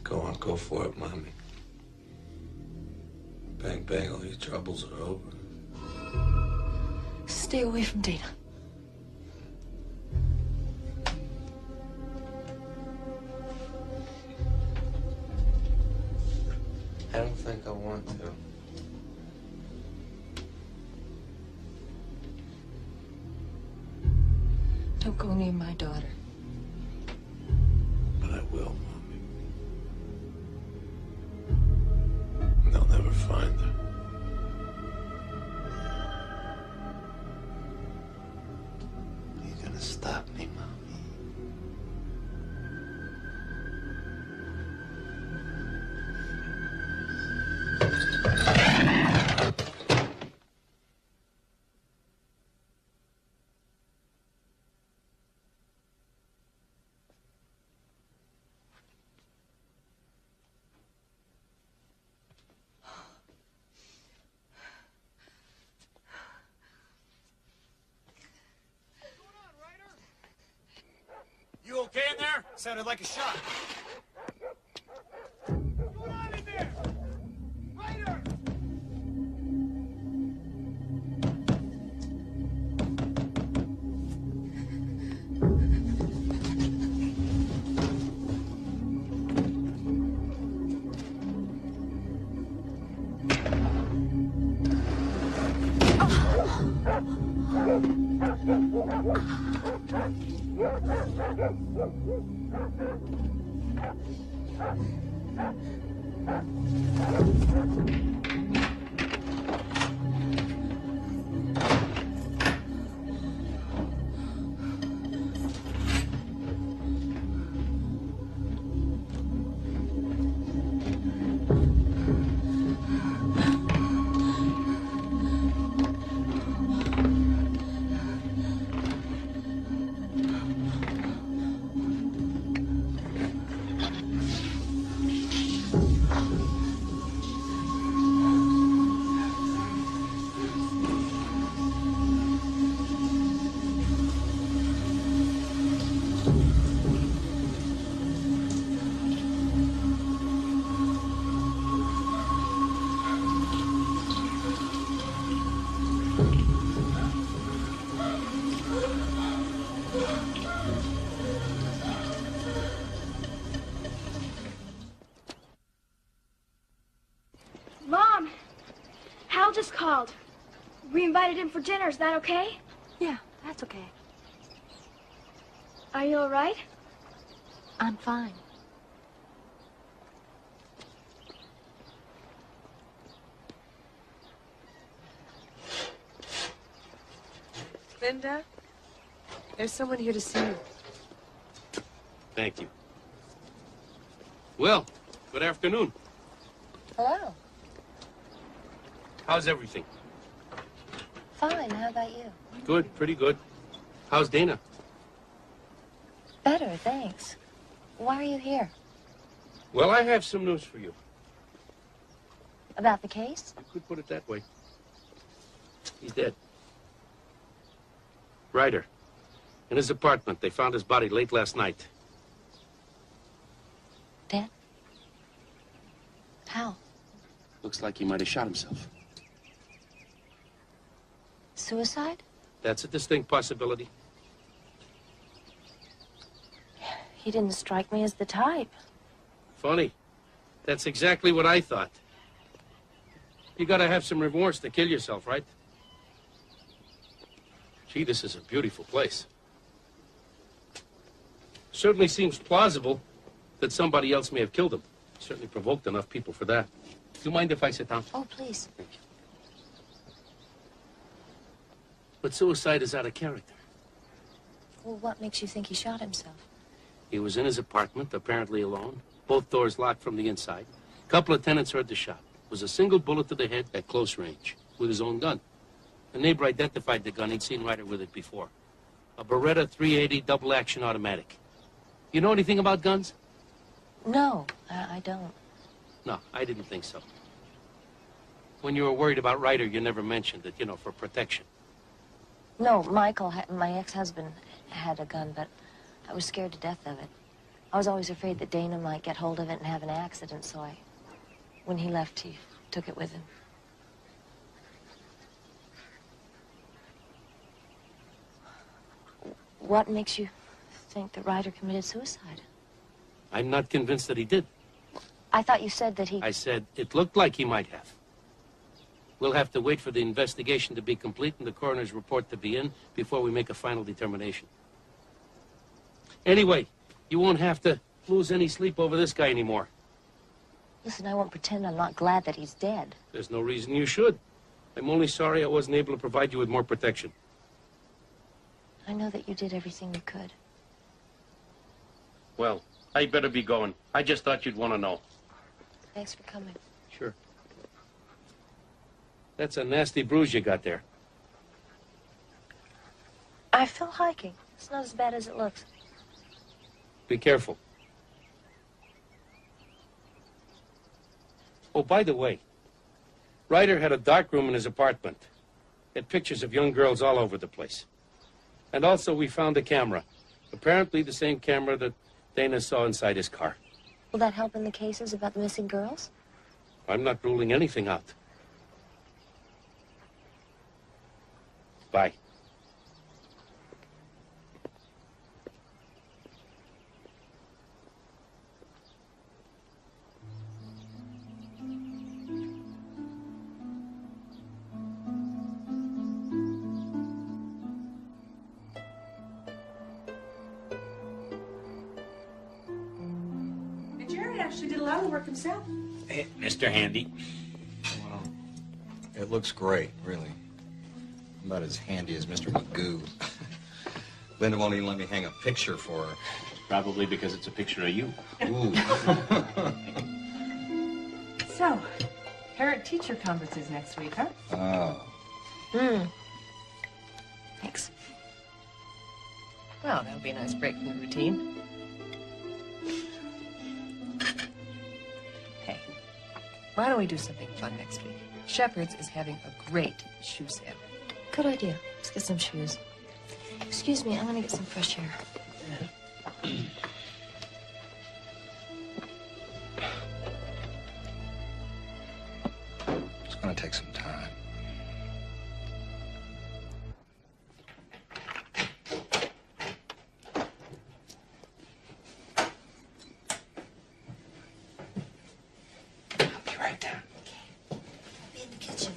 Speaker 14: Go on, go for it, Mommy. Bang, bang, all your troubles are over.
Speaker 1: Stay away from Dana.
Speaker 14: I don't think I want to.
Speaker 1: Don't go near my daughter.
Speaker 14: But I will, Mommy. They'll never find her. You're gonna stop me, Mommy.
Speaker 10: You okay in there? Sounded like a shot. What's going on in there? Ryder!
Speaker 2: Mom, Hal just called. We invited him for dinner. Is that okay?
Speaker 1: Yeah, that's okay.
Speaker 2: Are you all right?
Speaker 1: I'm fine.
Speaker 9: Linda, there's someone here to see you.
Speaker 11: Thank you. Well, good afternoon.
Speaker 3: Hello.
Speaker 11: How's everything?
Speaker 3: Fine. How about you?
Speaker 11: Good, pretty good. How's Dana?
Speaker 3: Better, thanks. Why are you here?
Speaker 11: Well, I have some news for you.
Speaker 3: About the case?
Speaker 11: You could put it that way. He's dead. Ryder. In his apartment. They found his body late last night.
Speaker 3: Dead? How?
Speaker 11: Looks like he might have shot himself.
Speaker 3: Suicide?
Speaker 11: That's a distinct possibility.
Speaker 3: He didn't strike me as the type.
Speaker 11: Funny. That's exactly what I thought. You gotta have some remorse to kill yourself, right? Gee, this is a beautiful place. Certainly seems plausible that somebody else may have killed him. Certainly provoked enough people for that. Do you mind if I sit down?
Speaker 3: Oh, please.
Speaker 11: Thank you. But suicide is out of character.
Speaker 3: Well, what makes you think he shot himself?
Speaker 11: He was in his apartment, apparently alone. Both doors locked from the inside. A couple of tenants heard the shot. It was a single bullet to the head at close range with his own gun. A neighbor identified the gun. He'd seen Ryder with it before. A Beretta 380 double-action automatic. You know anything about guns?
Speaker 3: No, I don't.
Speaker 11: No, I didn't think so. When you were worried about Ryder, you never mentioned it, you know, for protection.
Speaker 3: No, Michael, my ex-husband, had a gun, but I was scared to death of it. I was always afraid that Dana might get hold of it and have an accident, so when he left, he took it with him. What makes you think that Ryder committed suicide?
Speaker 11: I'm not convinced that he did.
Speaker 3: I thought you said that he...
Speaker 11: I said it looked like he might have. We'll have to wait for the investigation to be complete and the coroner's report to be in before we make a final determination. Anyway, you won't have to lose any sleep over this guy anymore.
Speaker 3: Listen, I won't pretend I'm not glad that he's dead.
Speaker 11: There's no reason you should. I'm only sorry I wasn't able to provide you with more protection.
Speaker 3: I know that you did everything you could.
Speaker 11: Well, I better be going. I just thought you'd want to know.
Speaker 3: Thanks for coming.
Speaker 11: Sure. That's a nasty bruise you got there.
Speaker 3: I fell hiking. It's not as bad as it looks.
Speaker 11: Be careful. Oh, by the way, Ryder had a dark room in his apartment. Had pictures of young girls all over the place. And also we found a camera. Apparently the same camera that Dana saw inside his car.
Speaker 3: Will that help in the cases about the missing girls?
Speaker 11: I'm not ruling anything out. Bye.
Speaker 1: Jerry actually did a lot of the work himself.
Speaker 8: Hey, Mr. Handy.
Speaker 6: Well, it looks great, really. About as handy as Mr. Magoo. Linda won't even let me hang a picture for her.
Speaker 8: Probably because it's a picture of you.
Speaker 6: Ooh.
Speaker 9: So, parent-teacher conferences next week, huh?
Speaker 6: Oh.
Speaker 9: Thanks. Well, that'll be a nice break from the routine. Hey, why don't we do something fun next week? Shepherd's is having a great shoe sale.
Speaker 3: Good idea. Let's get some shoes. Excuse me, I'm gonna get some fresh air.
Speaker 6: It's gonna take some time. I'll be right there.
Speaker 3: Be in the kitchen.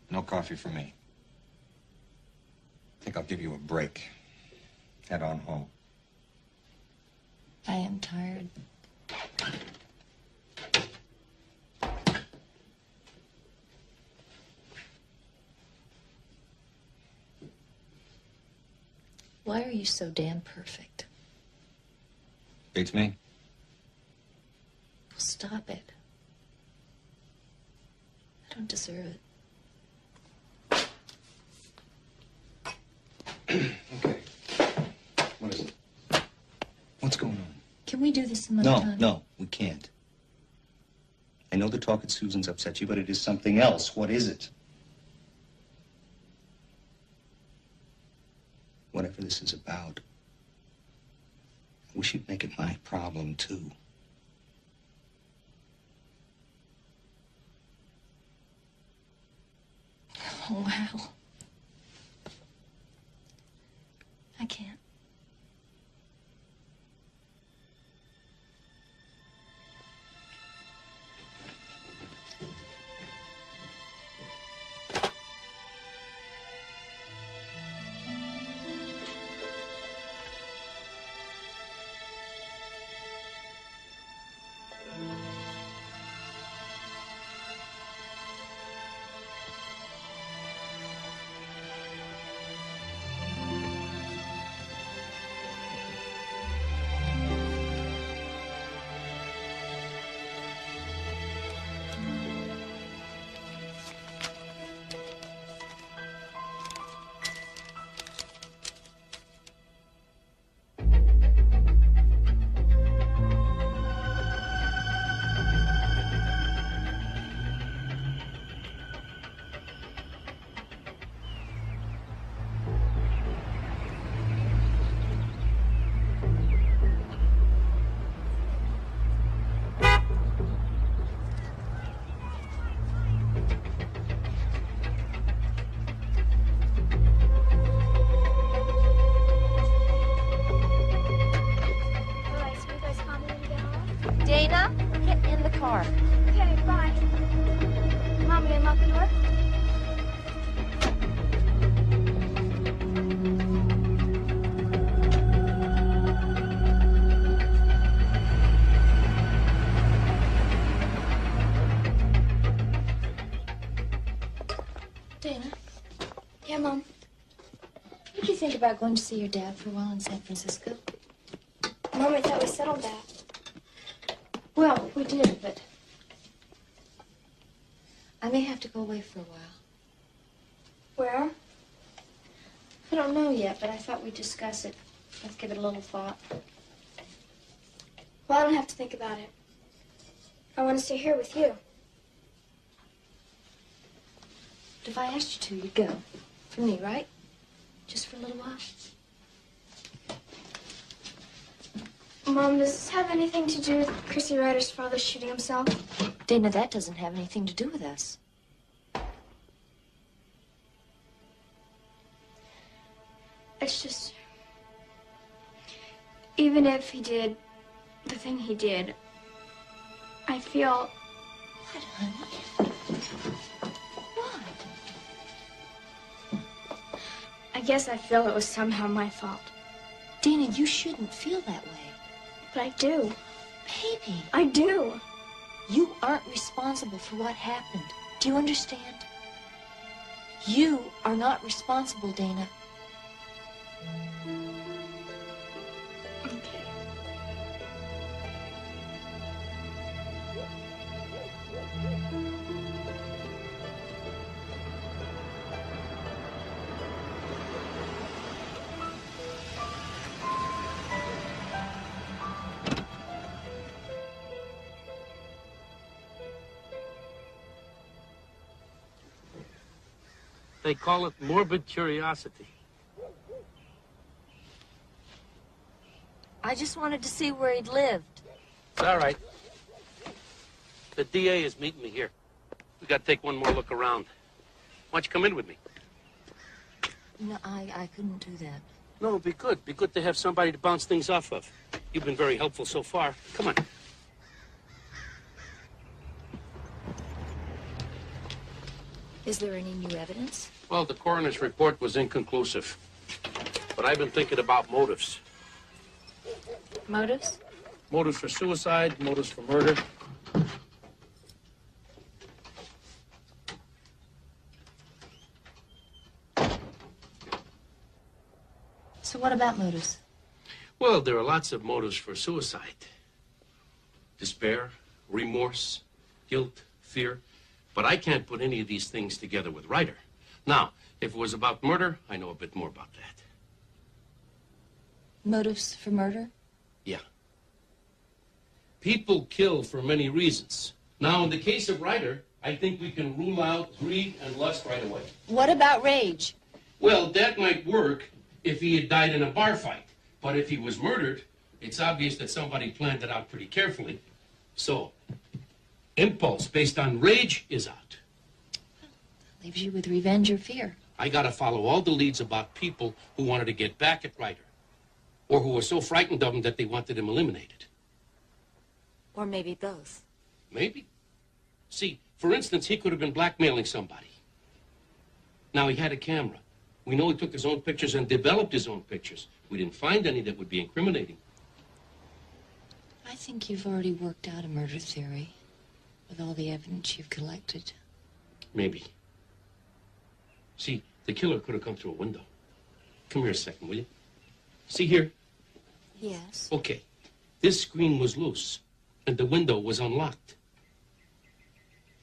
Speaker 6: No coffee for me. I think I'll give you a break. Head on home.
Speaker 3: I am tired. Why are you so damn perfect?
Speaker 6: Beats me.
Speaker 3: Stop it. I don't deserve it.
Speaker 6: Okay. What is it? What's going on?
Speaker 3: Can
Speaker 5: Can we do this some other time?
Speaker 12: No, we can't. I know the talk at Susan's upset you, but it is something else. What is it? Whatever this is about, I wish you'd make it my problem, too.
Speaker 5: Oh, wow. I can't.
Speaker 3: Dana, get in the car.
Speaker 2: Okay, bye. Mom, you unlock the door?
Speaker 5: Dana,
Speaker 2: Yeah, Mom.
Speaker 5: what do you think about going to see your dad for a while in San Francisco?
Speaker 2: Mom, I thought we settled that.
Speaker 5: Well, we did, but I may have to go away for a while.
Speaker 2: Where?
Speaker 5: I don't know yet, but I thought we'd discuss it. Let's give it a little thought.
Speaker 2: Well, I don't have to think about it. I want to stay here with you.
Speaker 5: But if I asked you to, you'd go. For me, right? Just for a little while.
Speaker 2: Mom, does this have anything to do with Chrissy Ryder's father shooting himself?
Speaker 5: Dana, that doesn't have anything to do with us.
Speaker 2: It's just... Even if he did the thing he did, I feel...
Speaker 5: What, honey? What?
Speaker 2: I guess I feel it was somehow my fault.
Speaker 5: Dana, you shouldn't feel that way.
Speaker 2: But I do.
Speaker 5: Baby.
Speaker 2: I do.
Speaker 5: You aren't responsible for what happened. Do you understand? You are not responsible, Dana.
Speaker 2: Okay.
Speaker 11: They call it morbid curiosity.
Speaker 3: I just wanted to see where he'd lived.
Speaker 11: It's all right. The DA is meeting me here. We got to take one more look around. Why don't you come in with me?
Speaker 5: No, I couldn't do that.
Speaker 11: No, it'd be good. Be good to have somebody to bounce things off of. You've been very helpful so far. Come on.
Speaker 5: Is there any new evidence?
Speaker 11: Well, the coroner's report was inconclusive. But I've been thinking about motives.
Speaker 5: Motives?
Speaker 11: Motives for suicide, motives for murder.
Speaker 5: So what about motives?
Speaker 11: Well, there are lots of motives for suicide. Despair, remorse, guilt, fear. But I can't put any of these things together with Ryder. Now, if it was about murder, I know a bit more about that.
Speaker 5: Motives for murder?
Speaker 11: Yeah.
Speaker 13: People kill for many reasons. Now, in the case of Ryder, I think we can rule out greed and lust right away.
Speaker 5: What about rage?
Speaker 13: Well, that might work if he had died in a bar fight. But if he was murdered, it's obvious that somebody planned it out pretty carefully. So, impulse based on rage is out.
Speaker 5: Leaves you with revenge or fear.
Speaker 13: I gotta follow all the leads about people who wanted to get back at Ryder. Or who were so frightened of him that they wanted him eliminated.
Speaker 5: Or maybe both.
Speaker 13: Maybe. See, for instance, he could have been blackmailing somebody. Now, he had a camera. We know he took his own pictures and developed his own pictures. We didn't find any that would be incriminating.
Speaker 5: I think you've already worked out a murder theory with all the evidence you've collected.
Speaker 13: Maybe. See, the killer could have come through a window. Come here a second, will you? See here?
Speaker 5: Yes.
Speaker 13: Okay. This screen was loose, and the window was unlocked.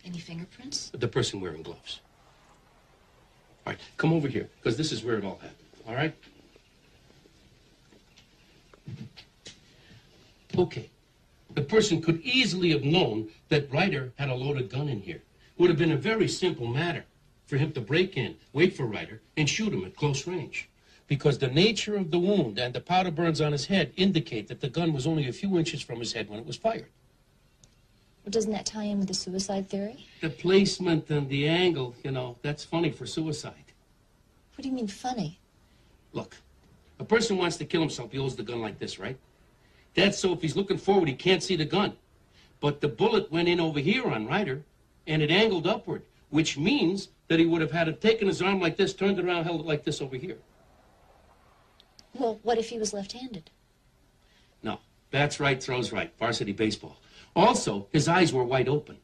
Speaker 5: Any fingerprints?
Speaker 13: The person wearing gloves. All right, come over here, because this is where it all happened, all right? Okay. The person could easily have known that Ryder had a loaded gun in here. It would have been a very simple matter for him to break in, wait for Ryder, and shoot him at close range. Because the nature of the wound and the powder burns on his head indicate that the gun was only a few inches from his head when it was fired.
Speaker 5: Well, doesn't that tie in with the suicide theory?
Speaker 13: The placement and the angle, you know, that's funny for suicide.
Speaker 5: What do you mean funny?
Speaker 13: Look, a person wants to kill himself, he holds the gun like this, right? That's so if he's looking forward, he can't see the gun. But the bullet went in over here on Ryder, and it angled upward, which means that he would have had to taken his arm like this, turned it around, held it like this over here.
Speaker 5: Well, what if he was left-handed?
Speaker 13: No, bats right, throws right, varsity baseball. Also, his eyes were wide open.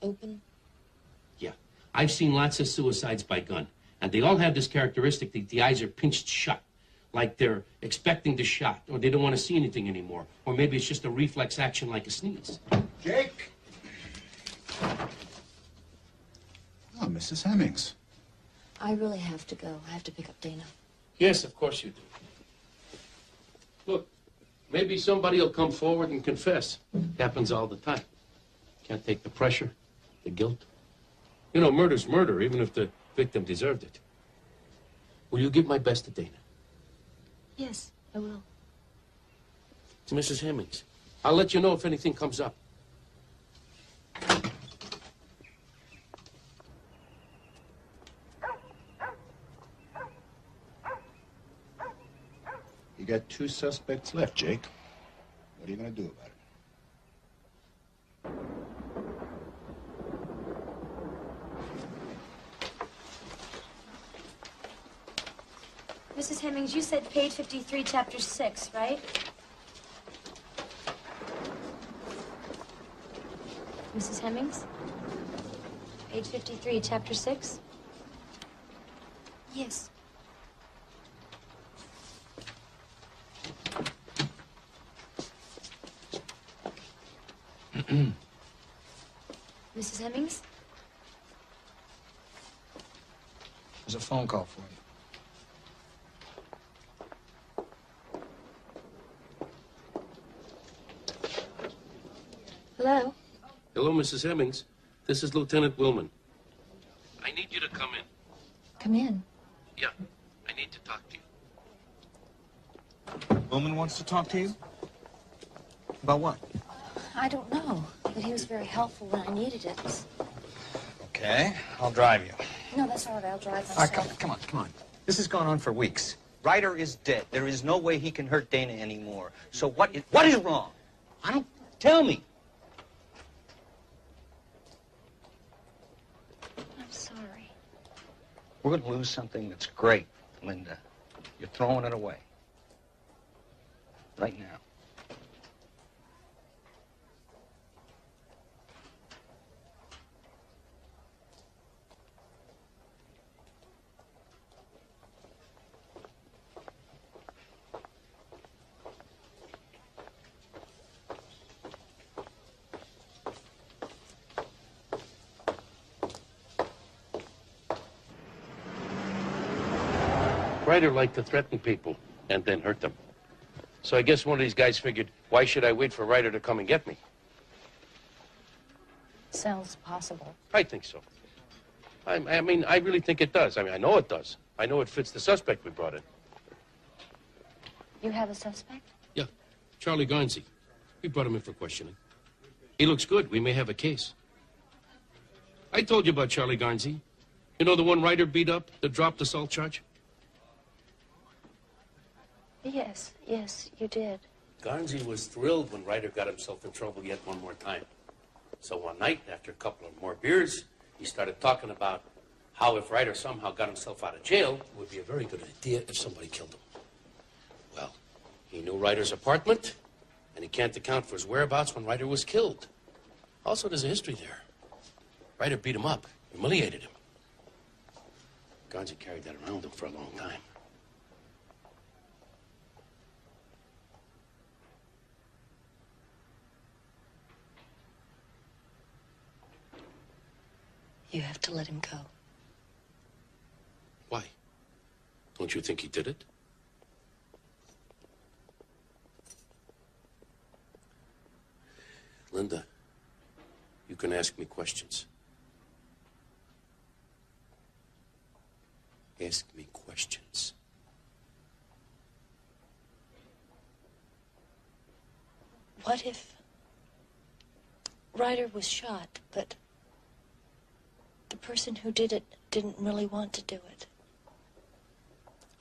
Speaker 5: Open?
Speaker 13: Yeah, I've seen lots of suicides by gun, and they all have this characteristic that the eyes are pinched shut, like they're expecting the shot, or they don't want to see anything anymore, or maybe it's just a reflex action like a sneeze.
Speaker 16: Jake? Oh, Mrs. Hemmings.
Speaker 5: I really have to go. I have to pick up Dana.
Speaker 13: Yes, of course you do. Look, maybe somebody will come forward and confess. Happens all the time. Can't take the pressure, the guilt. You know, murder's murder, even if the victim deserved it. Will you give my best to Dana?
Speaker 5: Yes, I will.
Speaker 13: To Mrs. Hemmings. I'll let you know if anything comes up.
Speaker 16: You got 2 suspects left, Jake. What are you going to do about it?
Speaker 17: Mrs. Hemmings, you said page 53, chapter 6, right? Mrs. Hemmings? Page 53, chapter 6?
Speaker 5: Yes.
Speaker 17: Mrs. Hemmings?
Speaker 6: There's a phone call for you.
Speaker 17: Hello?
Speaker 13: Hello, Mrs. Hemmings. This is Lieutenant Willman. I need you to come in.
Speaker 5: Come in.
Speaker 13: Yeah, I need to talk to you.
Speaker 6: Bowman wants to talk to you? About what?
Speaker 5: I don't know, but he was very helpful when I needed it.
Speaker 6: Okay, I'll drive you.
Speaker 5: No, that's all right. I'll drive
Speaker 6: All right,
Speaker 5: myself.
Speaker 6: come on. This has gone on for weeks. Ryder is dead. There is no way he can hurt Dana anymore. So what is wrong? I don't... Tell me.
Speaker 5: I'm sorry.
Speaker 6: We're going to lose something that's great, Linda. You're throwing it away. Right now.
Speaker 13: Ryder liked to threaten people and then hurt them.
Speaker 11: So I guess one of these guys figured, why should I wait for Ryder to come and get me?
Speaker 5: Sounds possible.
Speaker 11: I think so. I mean, I really think it does. I mean, I know it does. I know it fits the suspect we brought in.
Speaker 5: You have a suspect?
Speaker 13: Yeah, Charlie Garnsey. We brought him in for questioning. He looks good. We may have a case. I told you about Charlie Garnsey. You know the one Ryder beat up, the dropped assault charge?
Speaker 5: Yes, you did.
Speaker 11: Garnsey was thrilled when Ryder got himself in trouble yet one more time. So one night, after a couple of more beers, he started talking about how if Ryder somehow got himself out of jail, it would be a very good idea if somebody killed him. Well, he knew Ryder's apartment, and he can't account for his whereabouts when Ryder was killed. Also, there's a history there. Ryder beat him up, humiliated him. Garnsey carried that around him for a long time.
Speaker 5: You have to let him go.
Speaker 11: Why? Don't you think he did it? Linda, you can ask me questions. Ask me questions.
Speaker 5: What if Ryder was shot, but the person who did it didn't really want to do it?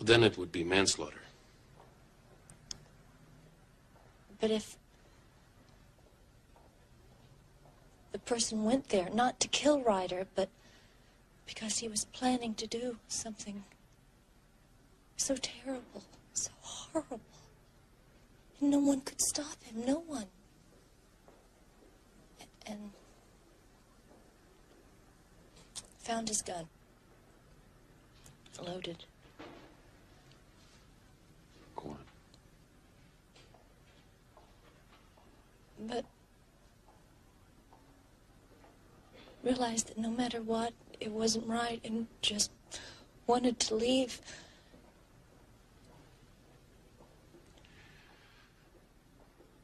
Speaker 11: Then it would be manslaughter.
Speaker 5: But if the person went there not to kill Ryder, but because he was planning to do something so terrible, so horrible, and no one could stop him, no one. And found his gun. Loaded.
Speaker 11: Go on.
Speaker 5: But realized that no matter what, it wasn't right and just wanted to leave.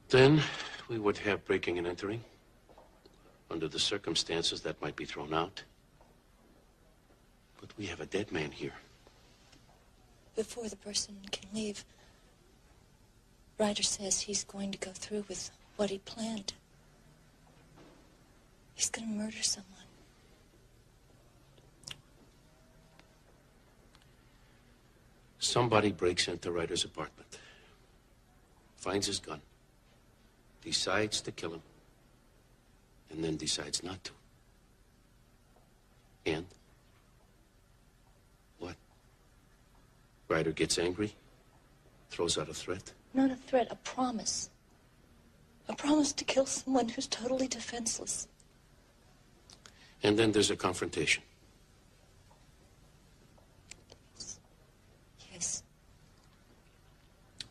Speaker 11: Then we would have breaking and entering. Under the circumstances, that might be thrown out. But we have a dead man here.
Speaker 5: Before the person can leave, Ryder says he's going to go through with what he planned. He's going to murder someone.
Speaker 11: Somebody breaks into Ryder's apartment, finds his gun, decides to kill him, and then decides not to. And? What? Ryder gets angry, throws out a threat.
Speaker 5: Not a threat, a promise. A promise to kill someone who's totally defenseless.
Speaker 11: And then there's a confrontation.
Speaker 5: Yes.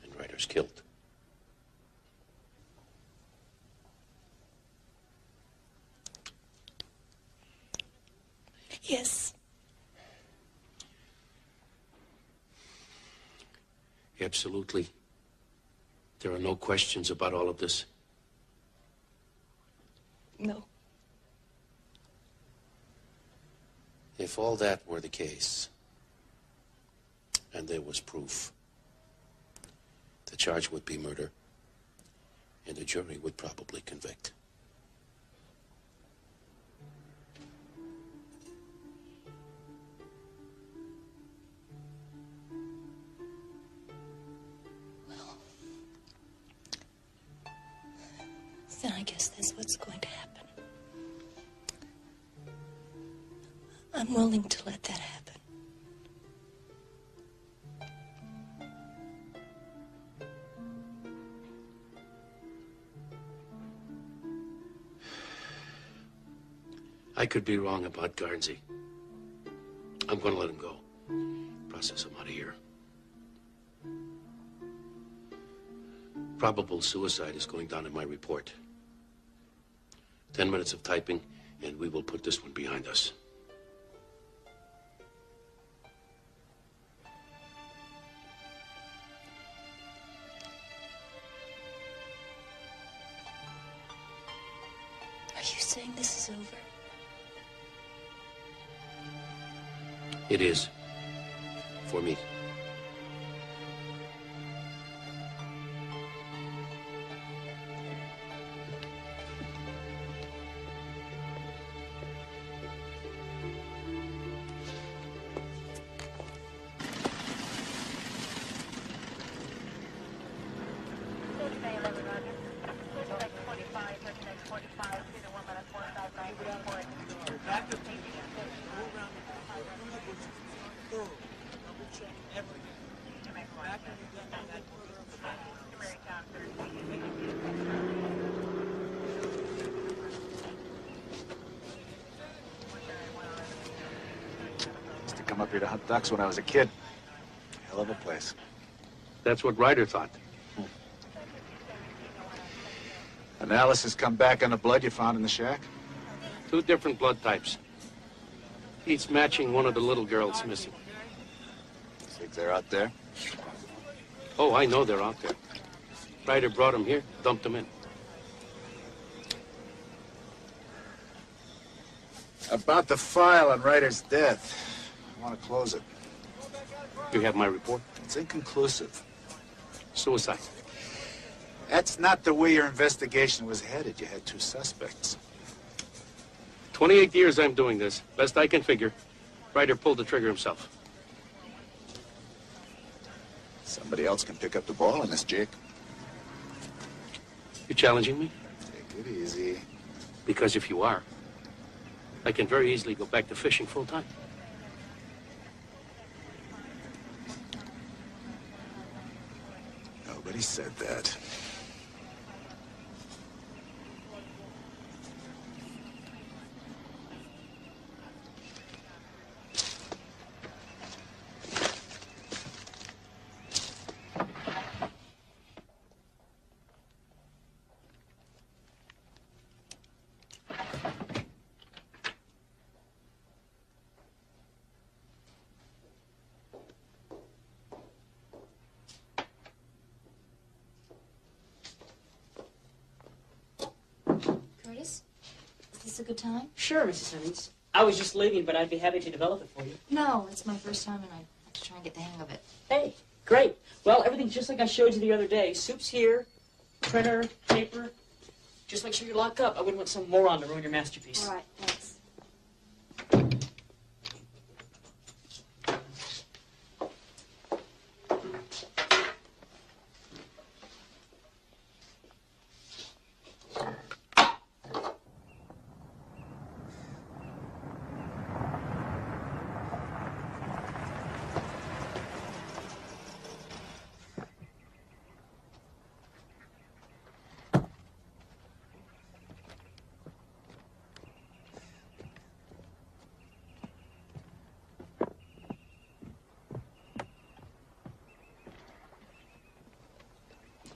Speaker 11: And Ryder's killed.
Speaker 5: Yes.
Speaker 11: Absolutely. There are no questions about all of this.
Speaker 5: No.
Speaker 11: If all that were the case, and there was proof, the charge would be murder, and the jury would probably convict.
Speaker 5: Then I guess that's what's going to happen. I'm willing to let that happen.
Speaker 11: I could be wrong about Garnsey. I'm going to let him go. Process him out of here. Probable suicide is going down in my report. 10 minutes of typing, and we will put this one behind us.
Speaker 5: Are you saying this is over?
Speaker 11: It is. For me.
Speaker 7: Used to come up here to hunt ducks when I was a kid. Hell of a place.
Speaker 11: That's what Ryder thought.
Speaker 7: Analysis come back on the blood you found in the shack?
Speaker 11: 2 different blood types. Each matching one of the little girls missing.
Speaker 7: Think they're out there?
Speaker 11: Oh, I know they're out there. Ryder brought them here, dumped them in.
Speaker 7: About the file on Ryder's death. I want to close it.
Speaker 11: You have my report?
Speaker 7: It's inconclusive.
Speaker 11: Suicide.
Speaker 7: That's not the way your investigation was headed. You had 2 suspects.
Speaker 11: 28 years I'm doing this. Best I can figure. Ryder pulled the trigger himself.
Speaker 7: Somebody else can pick up the ball in this, Jake.
Speaker 11: You challenging me?
Speaker 7: Take it easy.
Speaker 11: Because if you are, I can very easily go back to fishing full time.
Speaker 7: Nobody said that.
Speaker 17: Curtis, is this a good time?
Speaker 15: Sure, Mrs. Hemmings. I was just leaving, but I'd be happy to develop it for you.
Speaker 17: No, it's my first time, and I have to try and get the hang of it.
Speaker 15: Hey, great. Well, everything's just like I showed you the other day. Soup's here, printer, paper. Just make sure you lock up. I wouldn't want some moron to ruin your masterpiece.
Speaker 17: All right, thanks.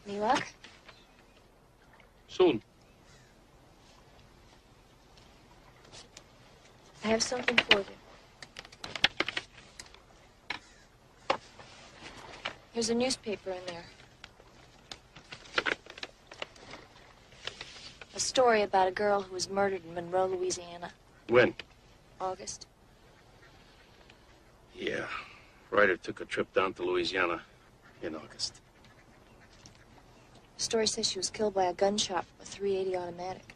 Speaker 3: Any luck?
Speaker 11: Soon.
Speaker 3: I have something for you. Here's a newspaper in there. A story about a girl who was murdered in Monroe, Louisiana.
Speaker 11: When?
Speaker 3: August.
Speaker 11: Yeah. Ryder took a trip down to Louisiana in August.
Speaker 3: The story says she was killed by a gunshot from a .380 automatic.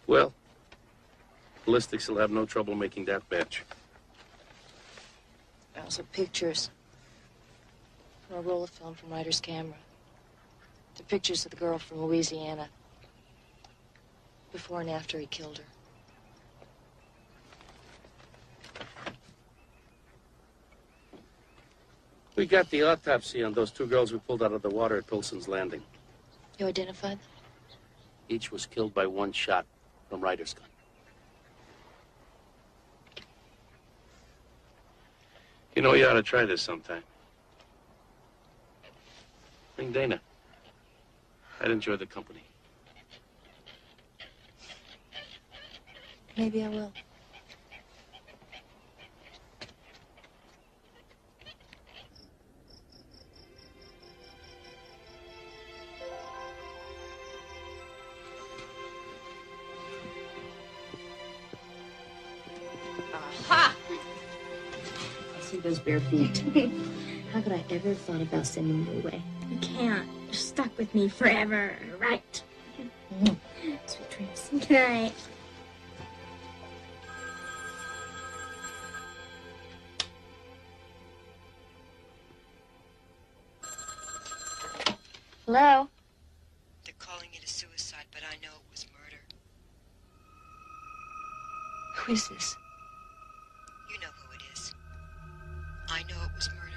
Speaker 11: Well, ballistics will have no trouble making that match.
Speaker 3: Also pictures. From a roll of film from Ryder's camera. The pictures of the girl from Louisiana. Before and after he killed her.
Speaker 11: We got the autopsy on those 2 girls we pulled out of the water at Pilson's Landing.
Speaker 3: You identified them?
Speaker 11: Each was killed by 1 shot from Ryder's gun. You know, you ought to try this sometime. Bring Dana. I'd enjoy the company.
Speaker 3: Maybe I will.
Speaker 15: especially those bare feet.
Speaker 17: How could I ever have thought about sending you away?
Speaker 2: You can't. You're stuck with me forever, right?
Speaker 17: Sweet dreams.
Speaker 2: Good night.
Speaker 3: Hello?
Speaker 4: They're calling it a suicide, but I know it was murder.
Speaker 3: Who is this?
Speaker 4: You know who it is. I know it was murder.